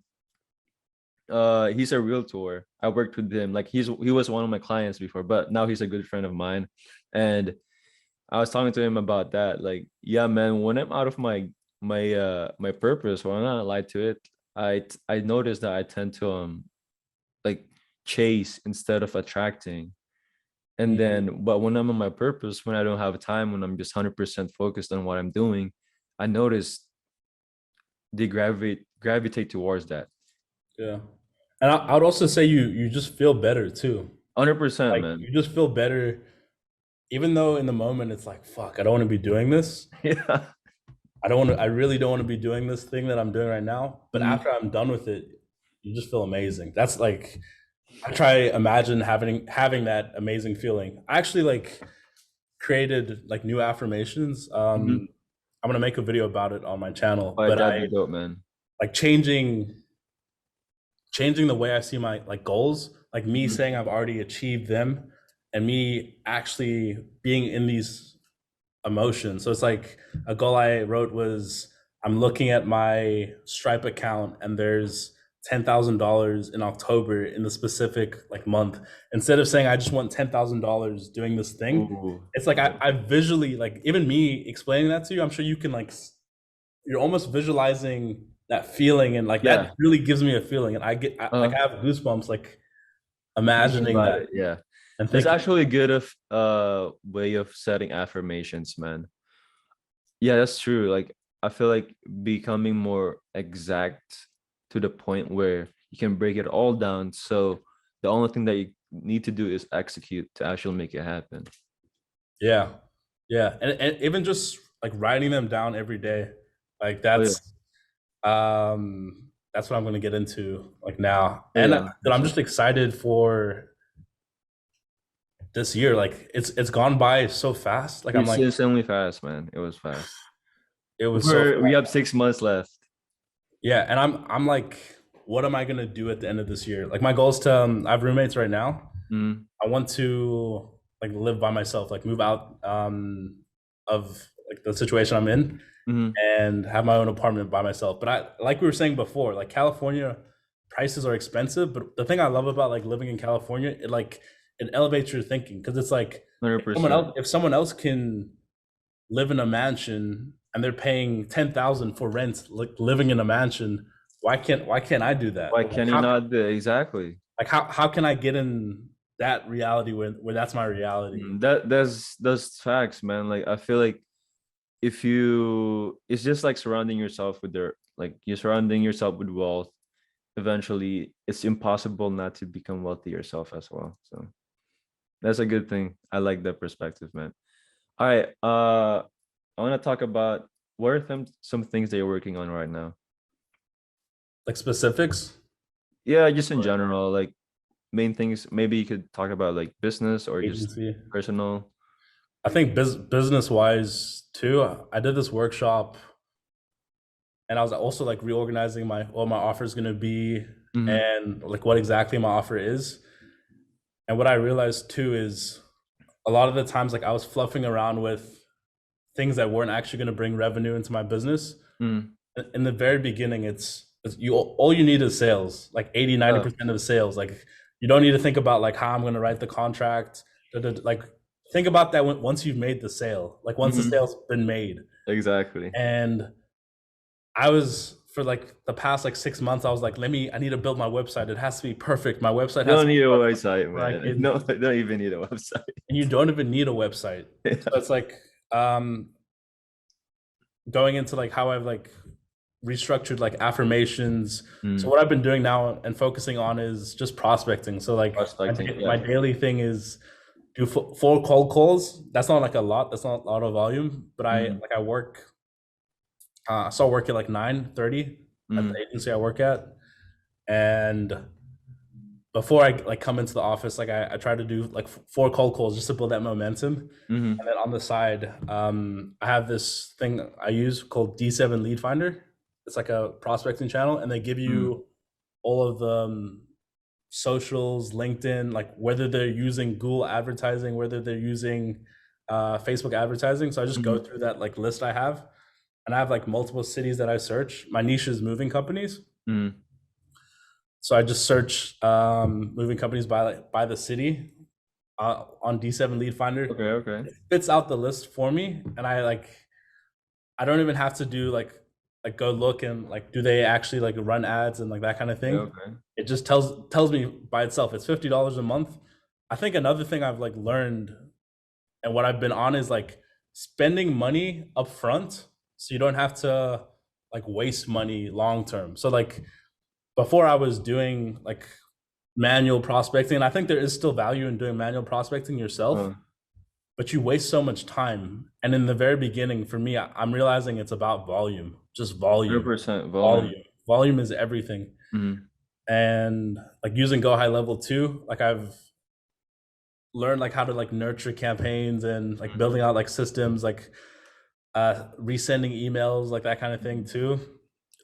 he's a realtor. I worked with him. Like he was one of my clients before, but now he's a good friend of mine. And I was talking to him about that. Like, yeah, man, when I'm out of my purpose, when I'm not aligned to it, I noticed that I tend to like chase instead of attracting. And then, but when I'm on my purpose, when I don't have time, when I'm just 100% focused on what I'm doing, I notice they gravitate towards that. Yeah. And I would also say you just feel better too. 100%, Like man. you just feel better, even though in the moment it's like, fuck, I don't want to be doing this. Yeah. I really don't want to be doing this thing that I'm doing right now. But Mhm. after I'm done with it, you just feel amazing. That's like, I try imagine having that amazing feeling. I actually like created like new affirmations. Mhm. I'm gonna make a video about it on my channel, Like but that'd I be dope, man. like changing the way I see my like goals, like me Mhm. saying I've already achieved them and me actually being in these emotions. So it's like a goal I wrote was I'm looking at my Stripe account and there's $10,000 in October in the specific like month. Instead of saying I just want $10,000 doing this thing, Ooh. it's like I visually like even me explaining that to you, I'm sure you can like you're almost visualizing that feeling and like that Yeah. really gives me a feeling and like Uh, I have goosebumps like Thinking imagining about that it. Yeah. and That's thinking actually a good of way of setting affirmations, man. Yeah, that's true. Like I feel like becoming more exact to the point where you can break it all down. So the only thing that you need to do is execute to actually make it happen. yeah, yeah, and even just like writing them down every day, like Oh yeah. that's what I'm going to get into like now, Oh and yeah, for I'm sure. just excited for this year. Like it's gone by so fast. Like I'm It's like insanely fast, man. It was fast. it was so We fast. have 6 months left. Yeah, and I'm like, what am I going to do at the end of this year? Like my goal is to I have roommates right now. Mm, I want to like live by myself, like move out of like the situation I'm in mm, and have my own apartment by myself. But I like we were saying before, like California prices are expensive, but the thing I love about like living in California, it elevates your thinking because it's like 100%. if someone else can live in a mansion and they're paying 10,000 for rent, like living in a mansion, why can't I do that? Why can you not do exactly? How can I get in that reality where that's my reality? That's facts, man. Like I feel like if you, it's just like surrounding yourself with their, like you're surrounding yourself with wealth, eventually it's impossible not to become wealthy yourself as well. So that's a good thing. I like that perspective, man. All right. I want to talk about what are some things that you're working on right now. Like specifics, Yeah, just in general, like main things. Maybe you could talk about like business or just agency. personal. I think business wise too. I did this workshop and I was also like reorganizing what my offer is going to be Mm-hmm. and like what exactly my offer is. And what I realized too is a lot of the times like I was fluffing around with things that weren't actually going to bring revenue into my business. Mm. In the very beginning, it's you all you need is sales, like 80, ninety Yeah, percent of sales. Like you don't need to think about like how I'm going to write the contract. Like think about that once you've made the sale, like once the mm-hmm. sale's been made. Exactly. And I was for like the past like 6 months, I was like, I need to build my website. It has to be perfect. My website You has don't to be need a perfect website, where I man. can, No, don't even need a website. and you don't even need a website. So it's like um going into like how I've like restructured like affirmations. So Mm, what I've been doing now and focusing on is just prospecting. So like prospecting, my yeah. daily thing is do four cold calls. That's not like a lot. That's not a lot of volume, but Mm, I work. I start work at like 9:30 at the mm, agency I work at, and before I like come into the office, like I try to do like 4 cold calls just to build that momentum. Mm-hmm. And then on the side, I have this thing I use called D7 Lead Finder. It's like a prospecting channel, and they give Mm. you all of the socials, LinkedIn, like whether they're using Google advertising, whether they're using Facebook advertising. So I just go Mm-hmm. through that like list I have, and I have like multiple cities that I search. My niche is moving companies, Mm. so I just search moving companies by the city on D7 Lead Finder. Okay, okay. It spits out the list for me, and I don't even have to do like go look and like do they actually like run ads and like that kind of Okay, thing. okay. It just tells me by itself. It's $50 a month. I think another thing I've like learned and what I've been on is like spending money up front so you don't have to like waste money long term. So like before I was doing like manual prospecting, and I think there is still value in doing manual prospecting yourself, Uh, but you waste so much time. And in the very beginning, for me, I'm realizing it's about volume, just volume, 100% volume. volume. Volume is everything. Mm-hmm. And like using Go High Level too, like I've learned like how to like nurture campaigns and like building out like systems, like resending emails, like that kind of thing too.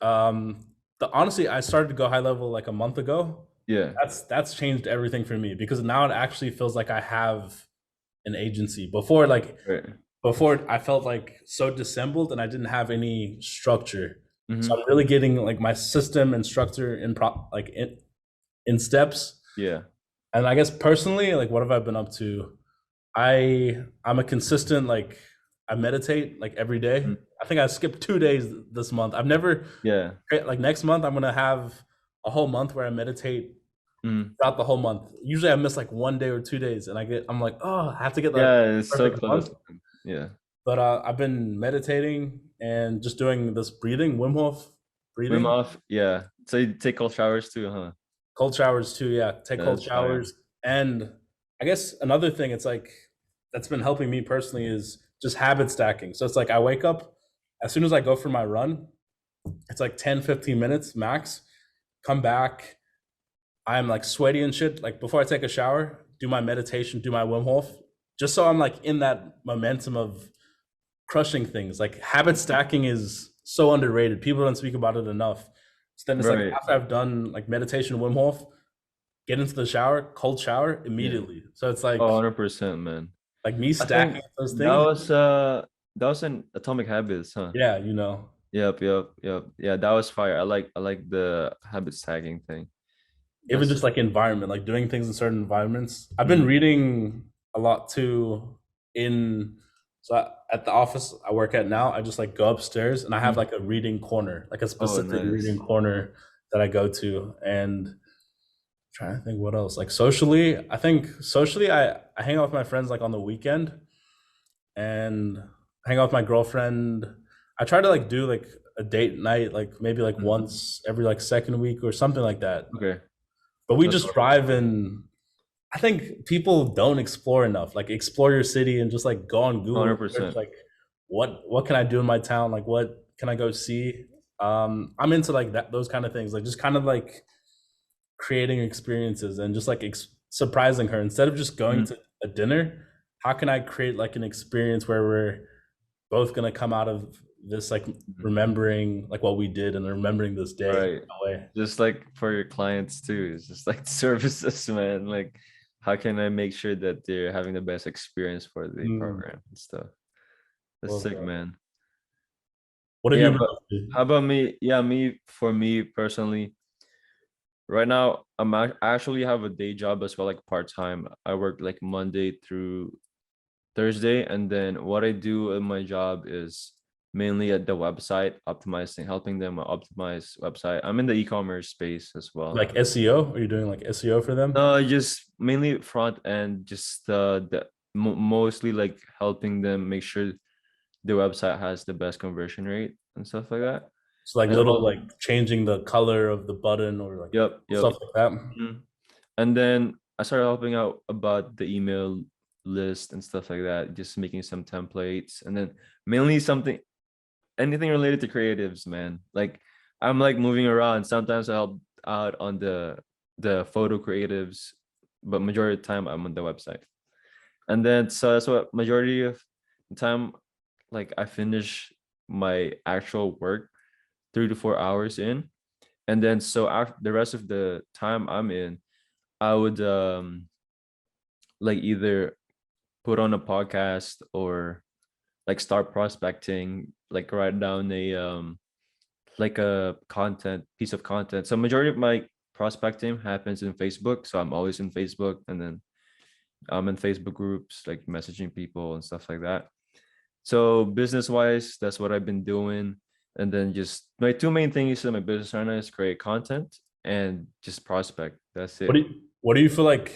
Um, the honestly, I started to Go High Level like a month ago. Yeah. That's changed everything for me because now it actually feels like I have an agency. Before I felt like so dissembled and I didn't have any structure. So Mm-hmm. I'm really getting like my system and structure in steps. Yeah. And I guess personally, like what have I been up to? I'm a consistent like I meditate like every day. Mm. I think I skipped 2 days this month. I've never Yeah. like next month I'm gonna have a whole month where I meditate Mm. throughout the whole month. Usually I miss like 1 day or 2 days, and I'm like, oh, I have to get the Yeah, it's so perfect close. month. Yeah. But I've been meditating and just doing this breathing, Wim Hof Wim breathing, Hof, yeah. So you take cold showers too, huh? cold showers too. Yeah, take cold That's fire. showers. And I guess another thing it's like that's been helping me personally is just habit stacking. So it's like I wake up as soon as I go for my run, it's like 10-15 minutes max. Come back, I'm like sweaty and shit. Like before I take a shower, do my meditation, do my Wim Hof, just so I'm like in that momentum of crushing things. Like habit stacking is so underrated. People don't speak about it enough. So then it's like Right. after I've done like meditation, Wim Hof, get into the shower, cold shower Yeah. immediately. So it's Oh, 100%, man. like me I think stacking those things. that was an Atomic Habits, huh? Yeah, Yep, yep, yep. Yeah, that was fire. I like the habit stacking thing. even That's just like environment, like doing things in certain environments. I've been mm, reading a lot too in at the office I work at now, I just like go upstairs and I have mm. like a reading corner, like a Oh, specific reading nice. corner that I go to. And trying to think what else. Like socially, I think socially I hang out with my friends like on the weekend and hang out with my girlfriend. I try to like do like a date night, like maybe like Mm. once every like second week or something like that. Okay. But we That's just drive and I think people don't explore enough. Like explore your city and just like go on Google and search 100%. like what can I do in my town? Like what can I go see? I'm into like that those kind of things. Like just kind of like creating experiences and just like surprising her instead of just going Mm. to a dinner. How can I create like an experience where we're both gonna come out of this like Mhm. remembering like what we did and remembering this day in Right. a way. Just like for your clients too. It's just like services, man. Like, how can I make sure that they're having the best experience for the Mm, program and stuff? That's love sick, that. man. What have Yeah, you been but up to? how about me? Yeah, for me personally, right now I actually have a day job as well, like part-time. I work like Monday through Thursday, and then what I do in my job is mainly at the website optimizing, helping them optimize website. I'm in the e-commerce space as well. Like SEO? Are you doing like SEO for them? No, just mainly front end, just mostly like helping them make sure the website has the best conversion rate and stuff like that. So like And little like changing the color of the button or like yep, yep. stuff like that. Mhm. And then I started helping out about the email list and stuff like that, just making some templates, and then mainly anything related to creatives, man. Like I'm like moving around. Sometimes I help out on the the photo creatives, but majority of the time I'm on the website. And then so that's what majority of the time, like I finish my actual work 3 to 4 hours in. And then so after the rest of the time I'm in, I would like either put on a podcast or like start prospecting, like write down a like a content piece of content. So majority of my prospecting happens in Facebook. So I'm always in Facebook, and then I'm in Facebook groups, like messaging people and stuff like that. So business wise, that's what I've been doing. And then just my two main things in my business right now is create content and just prospect. That's What it. do you feel like,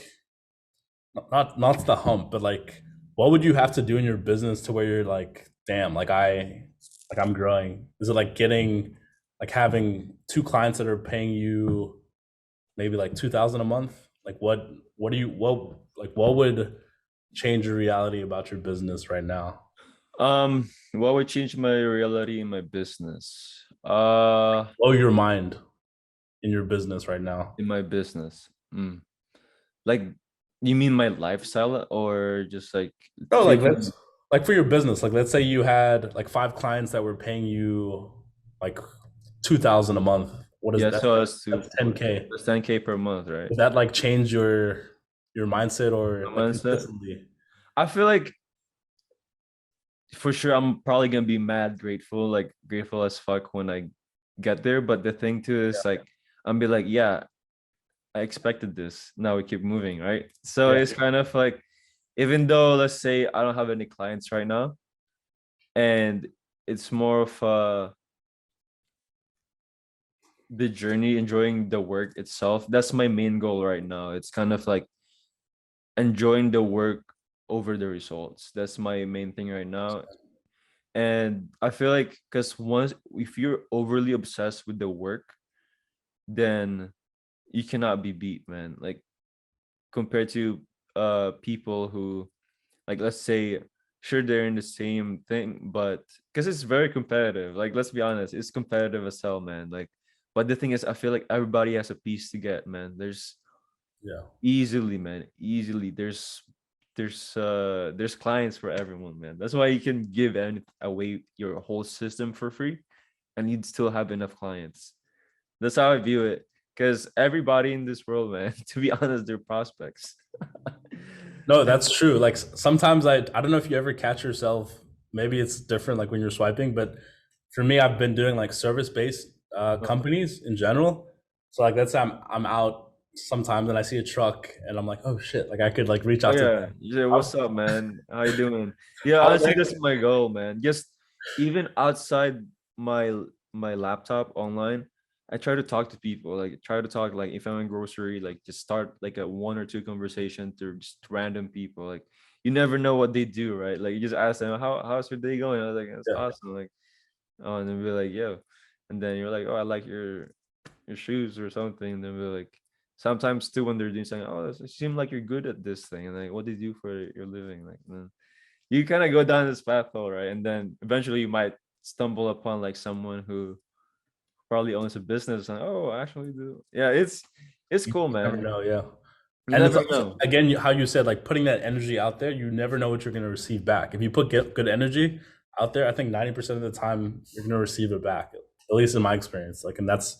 not the hump, but like what would you have to do in your business to where you're like, damn, I'm growing? Is it like getting like having two clients that are paying you maybe like 2,000 a month? Like what do you what would change your reality about your business right now? What would change my reality in my business? Blow your mind in your business right now. In my business. Like, you mean my lifestyle or just like Oh, like taking? let's like for your business, like let's say you had like five clients that were paying you like 2,000 a month. What is Yeah, that? so it's to That's 10K. that's 10K per month, right? Would that like change your mindset or My like mindset. consistently? I feel like for sure I'm probably gonna be mad grateful, like grateful as fuck when I get there. But the thing too is like I'm be like, yeah, I expected this. Now we keep moving, right? So Yeah. it's kind of like, even though let's say I don't have any clients right now, and it's more of the journey, enjoying the work itself. That's my main goal right now. It's kind of like enjoying the work over the results. That's my main thing right now. And I feel like, because once if you're overly obsessed with the work, then you cannot be beat, man. Like, compared to people who, like, let's say, sure, they're in the same thing, but because it's very competitive, like, let's be honest, it's competitive as hell, man. Like, but the thing is, I feel like everybody has a piece to get, man. There's Yeah. easily, man, easily, there's clients for everyone, man. That's why you can give away your whole system for free and you'd still have enough clients. That's how I view it, because everybody in this world, man, to be honest, they're prospects. No, that's true. Like sometimes I don't know if you ever catch yourself. Maybe it's different like when you're swiping, but for me, I've been doing like service-based companies in general. So like let's say I'm out sometimes and I see a truck and I'm like, oh shit, like I could like reach Oh out to yeah, them. you say, "What's up, man? How you doing?" Yeah, I was honestly, like, that's my goal, man. Just even outside my laptop online, I try to talk to people. Like, try to talk, like, if I'm in grocery, like just start like a one or two conversation to just random people. Like, you never know what they do, right? Like, you just ask them, how's your day going?" I was like, "It's yeah, awesome." Like, oh, and then be like, "Yo," and then you're like, "Oh, I like your shoes," or something. And then we're like, sometimes too, when they're doing something, "Oh, it seems like you're good at this thing," and like, "What do you do for your living?" Like, and then you kind of go down this path, though, right? And then eventually you might stumble upon like someone who probably owns a business, and, "Oh, I actually do." Yeah, it's you cool, never man. know. Yeah. You And it's never also, know. again, how you said, like putting that energy out there, you never know what you're going to receive back. If you put good energy out there, I think 90% of the time you're going to receive it back, at least in my experience. Like, and that's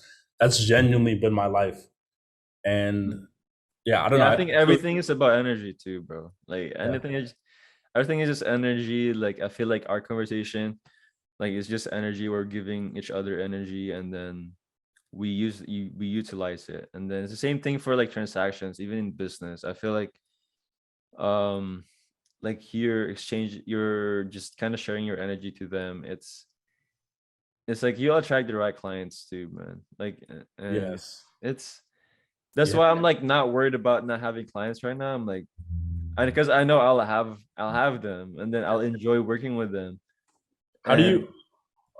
genuinely been my life. And yeah, I don't know. Yeah, I think everything is about energy too, bro. Like, Yeah, anything is everything is just energy. Like, I feel like our conversation, like, it's just energy. We're giving each other energy, and then we utilize it. And then it's the same thing for like transactions, even in business. I feel um like here, exchange, you're just kind of sharing your energy to them. It's like you attract the right clients too, man. Like, and yes. it's that's Yeah. why I'm like not worried about not having clients right now. I'm like, because I know I'll have them, and then I'll enjoy working with them. How do And you,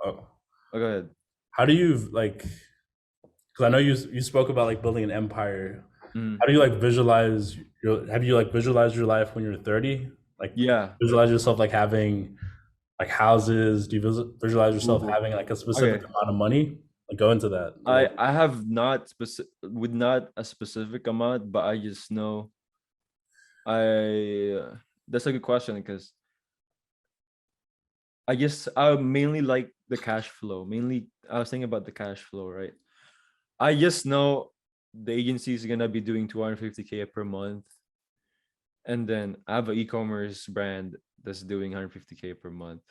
oh, oh, go ahead. how do you like, because I know you spoke about like building an empire. Mm, How do you like visualize have you like visualized your life when you're 30? Like yeah. visualize yourself like having like houses? Do you visualize yourself Ooh. having like a specific Okay. amount of money? go into that. I have not with not a specific amount, but I just know that's a good question because I mainly like the cash flow. Mainly, I was thinking about the cash flow, right? I just know the agency is gonna be doing 250K per month, and then I have an e-commerce brand that's doing 150K per month,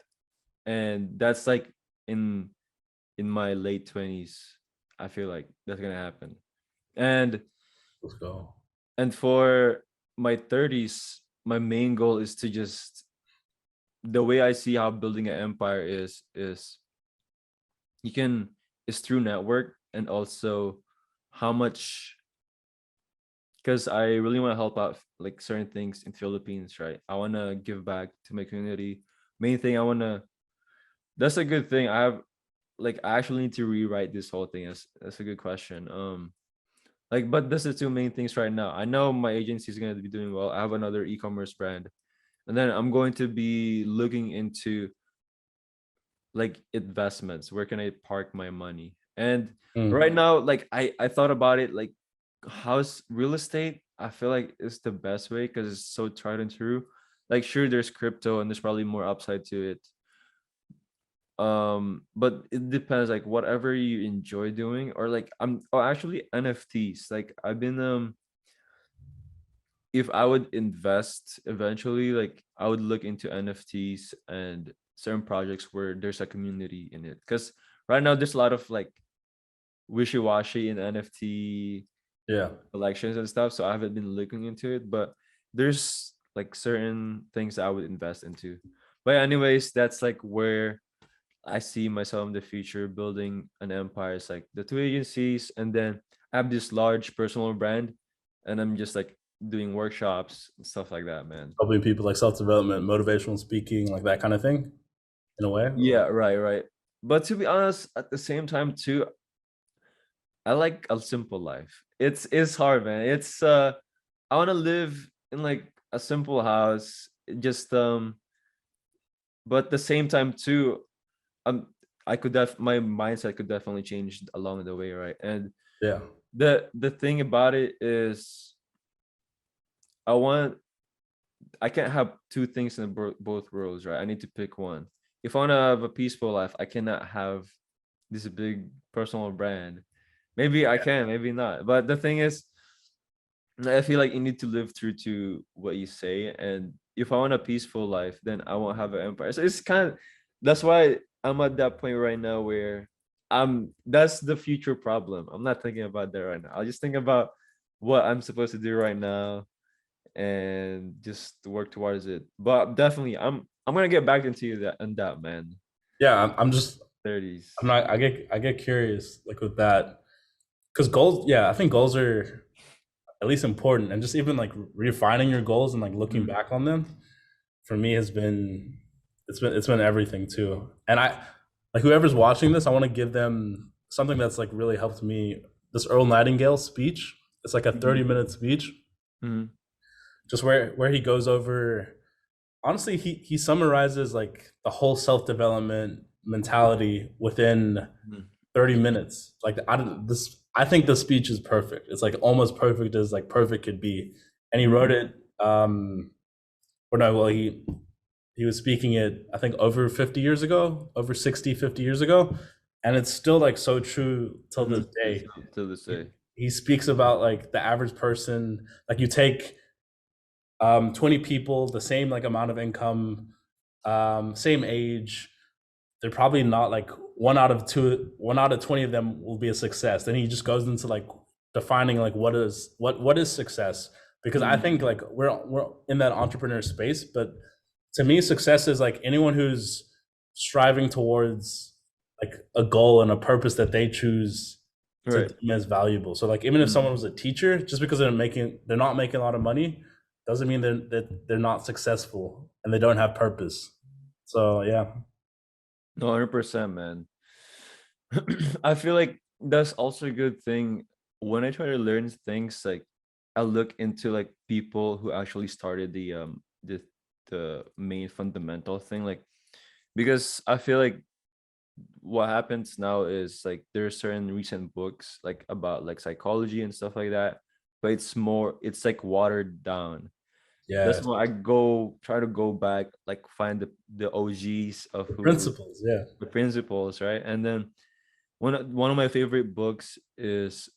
and that's like in my late 20s. I feel like that's gonna happen, and Let's go. and for my 30s, my main goal is to just the way I see how building an empire is you can is through network and also how much because I really want to help out like certain things in Philippines, right? I want to give back to my community. Main thing I want to that's a good thing. I actually need to rewrite this whole thing. That's a good question. Like but that's the two main things right now. I know my agency is going to be doing well. I have another e-commerce brand. And then I'm going to be looking into like investments. Where can I park my money? And right now, like I thought about it, like house real estate. I feel like it's the best way because it's so tried and true. Like sure, there's crypto and there's probably more upside to it. But it depends, like whatever you enjoy doing, or like actually NFTs. Like I've been if I would invest eventually, like I would look into NFTs and certain projects where there's a community in it. Because right now there's a lot of like wishy-washy in NFT collections and stuff. So I haven't been looking into it, but there's like certain things I would invest into. But anyways, that's like where I see myself in the future building an empire. It's like the two agencies, and then I have this large personal brand, and I'm just like doing workshops and stuff like that, man. Helping people like self-development, motivational speaking, like that kind of thing, in a way. Yeah, right. But to be honest, at the same time too, I like a simple life. It's hard, man. It's I want to live in like a simple house, just but at the same time too, um I could my mindset could definitely change along the way, right? And Yeah. the thing about it is I want I can't have two things in both worlds, right? I need to pick one. If I want to have a peaceful life, I cannot have this big personal brand. Maybe I can, maybe not. But the thing is, I feel like you need to live true to what you say. And if I want a peaceful life, then I won't have an empire. So it's kind of that's why I'm at that point right now where that's the future problem. I'm not thinking about that right now. I'll just think about what I'm supposed to do right now and just work towards it. But definitely I'm gonna get back into you that and that, man. Yeah, I'm just 30s. I'm not I get curious like with that because goals, yeah, I think goals are at least important, and just even like refining your goals and like looking back on them for me has been it's been everything too. And I like whoever's watching this, I want to give them something that's like really helped me. This Earl Nightingale speech. It's like a 30-minute speech, just where he goes over. Honestly, he summarizes like the whole self development mentality within 30 minutes. Like I think the speech is perfect. It's like almost perfect as like perfect could be. And he wrote it or no, well he was speaking it I think over 50 years ago, over 60, 50 years ago, and it's still like so true till this day. Till this day. He speaks about like the average person, like you take 20 people, the same like amount of income, same age, they're probably not like one out of 20 of them will be a success. Then he just goes into like defining like what is success, because I think like we're in that entrepreneur space, but to me success is like anyone who's striving towards like a goal and a purpose that they choose to deem as valuable. So like even if someone was a teacher, just because they're not making a lot of money doesn't mean that they're not successful and they don't have purpose. So yeah. No, 100%, man. I feel like that's also a good thing when I try to learn things. Like I look into like people who actually started the main fundamental thing, like because I feel like what happens now is like there are certain recent books like about like psychology and stuff like that, but it's like watered down. That's Yeah, why I try to go back, like find the OGs of the who principles. Yeah, the principles, right? And then one of my favorite books is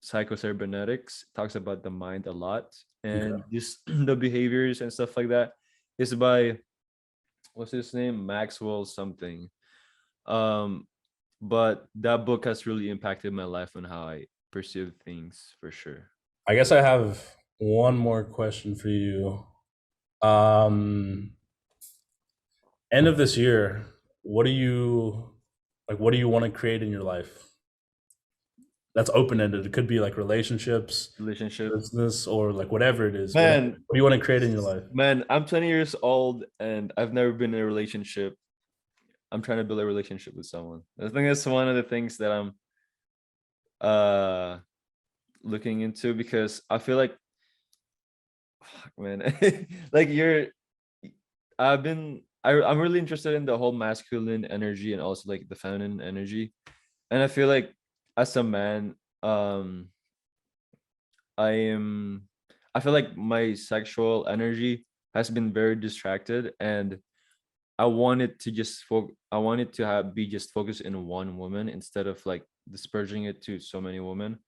Psychocybernetics. Talks about the mind a lot okay. and just the behaviors and stuff like that. It's by, what's his name, Maxwell something. Um, but that book has really impacted my life and how I perceive things for sure. I guess I have one more question for you. Um, End of this year, what do you like? What do you want to create in your life? That's open ended. It could be like relationships, Relationship, business, or like whatever it is. man. What do you want to create in your life? Man, I'm 20 years old and I've never been in a relationship. I'm trying to build a relationship with someone. I think that's one of the things that I'm uh looking into, because I feel like, fuck, man, like I'm really interested in the whole masculine energy and also like the feminine energy. And I feel like as a man, I am I feel like my sexual energy has been very distracted, and I wanted to have be just focused in one woman instead of like dispersing it to so many women.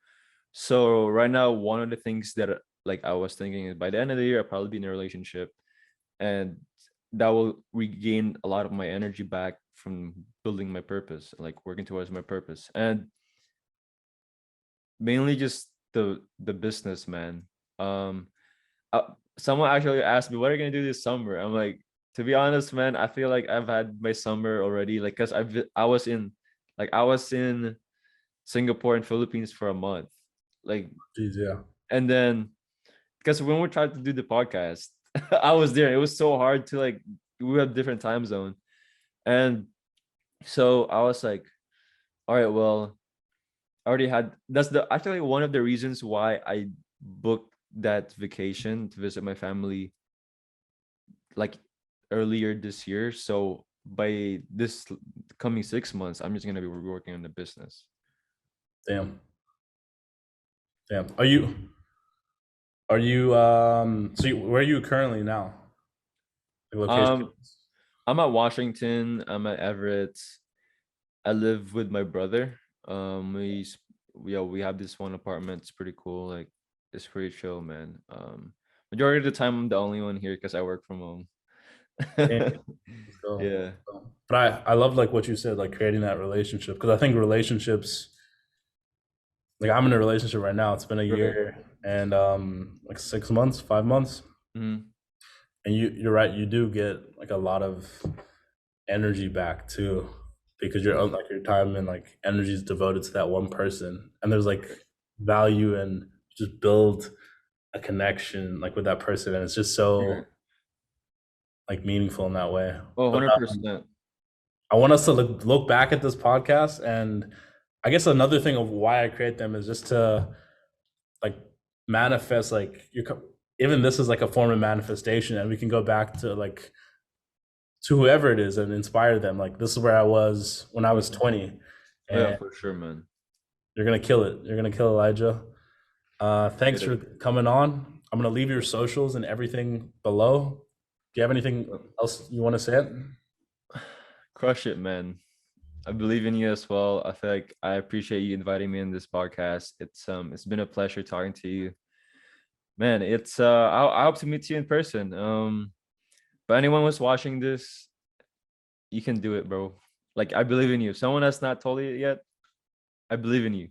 So right now, one of the things that like I was thinking is by the end of the year, I'll probably be in a relationship, and that will regain a lot of my energy back from building my purpose, like working towards my purpose, and mainly just the business, man. Um, Someone actually asked me, "What are you gonna do this summer?" I'm like, to be honest, man, I feel like I've had my summer already. Like, cause I was in Singapore and Philippines for a month, like, Jeez, yeah, and then because when we tried to do the podcast, I was there. It was so hard to like, we have different time zone, and so I was like, all right, well, I already had. That's the actually one of the reasons why I booked that vacation to visit my family like earlier this year. So by this coming 6 months, I'm just gonna be working on the business. damn, damn. Where are you currently now? Like location? Um, I'm at Washington. I'm at Everett. I live with my brother. We have this one apartment. It's pretty cool. Like it's pretty chill, man. Majority of the time I'm the only one here because I work from home. Damn, let's go. Yeah. But I love like what you said, like creating that relationship, because I think relationships, like I'm in a relationship right now. It's been a Right. year and like 6 months, 5 months. Mhm. And you're right, you do get like a lot of energy back too, because you're like your time and like energy is devoted to that one person, and there's like value and just build a connection like with that person, and it's just Right. so like meaningful in that way. Oh, But 100%. I want us to look back at this podcast, and I guess another thing of why I create them is just to like manifest like even this is like a form of manifestation, and we can go back to like to whoever it is and inspire them. Like this is where I was when I was 20, Oh yeah, and for sure, man. you're gonna kill it. You're gonna kill Elijah. Thanks Appreciate for it. coming on. I'm gonna leave your socials and everything below. Do you have anything else you want to say? Crush it, man. I believe in you as well. I feel like I appreciate you inviting me in this podcast. It's been a pleasure talking to you. Man, I hope to meet you in person. But anyone who's watching this, you can do it, bro. Like I believe in you. If someone has not told you it yet, I believe in you.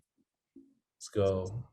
Let's go.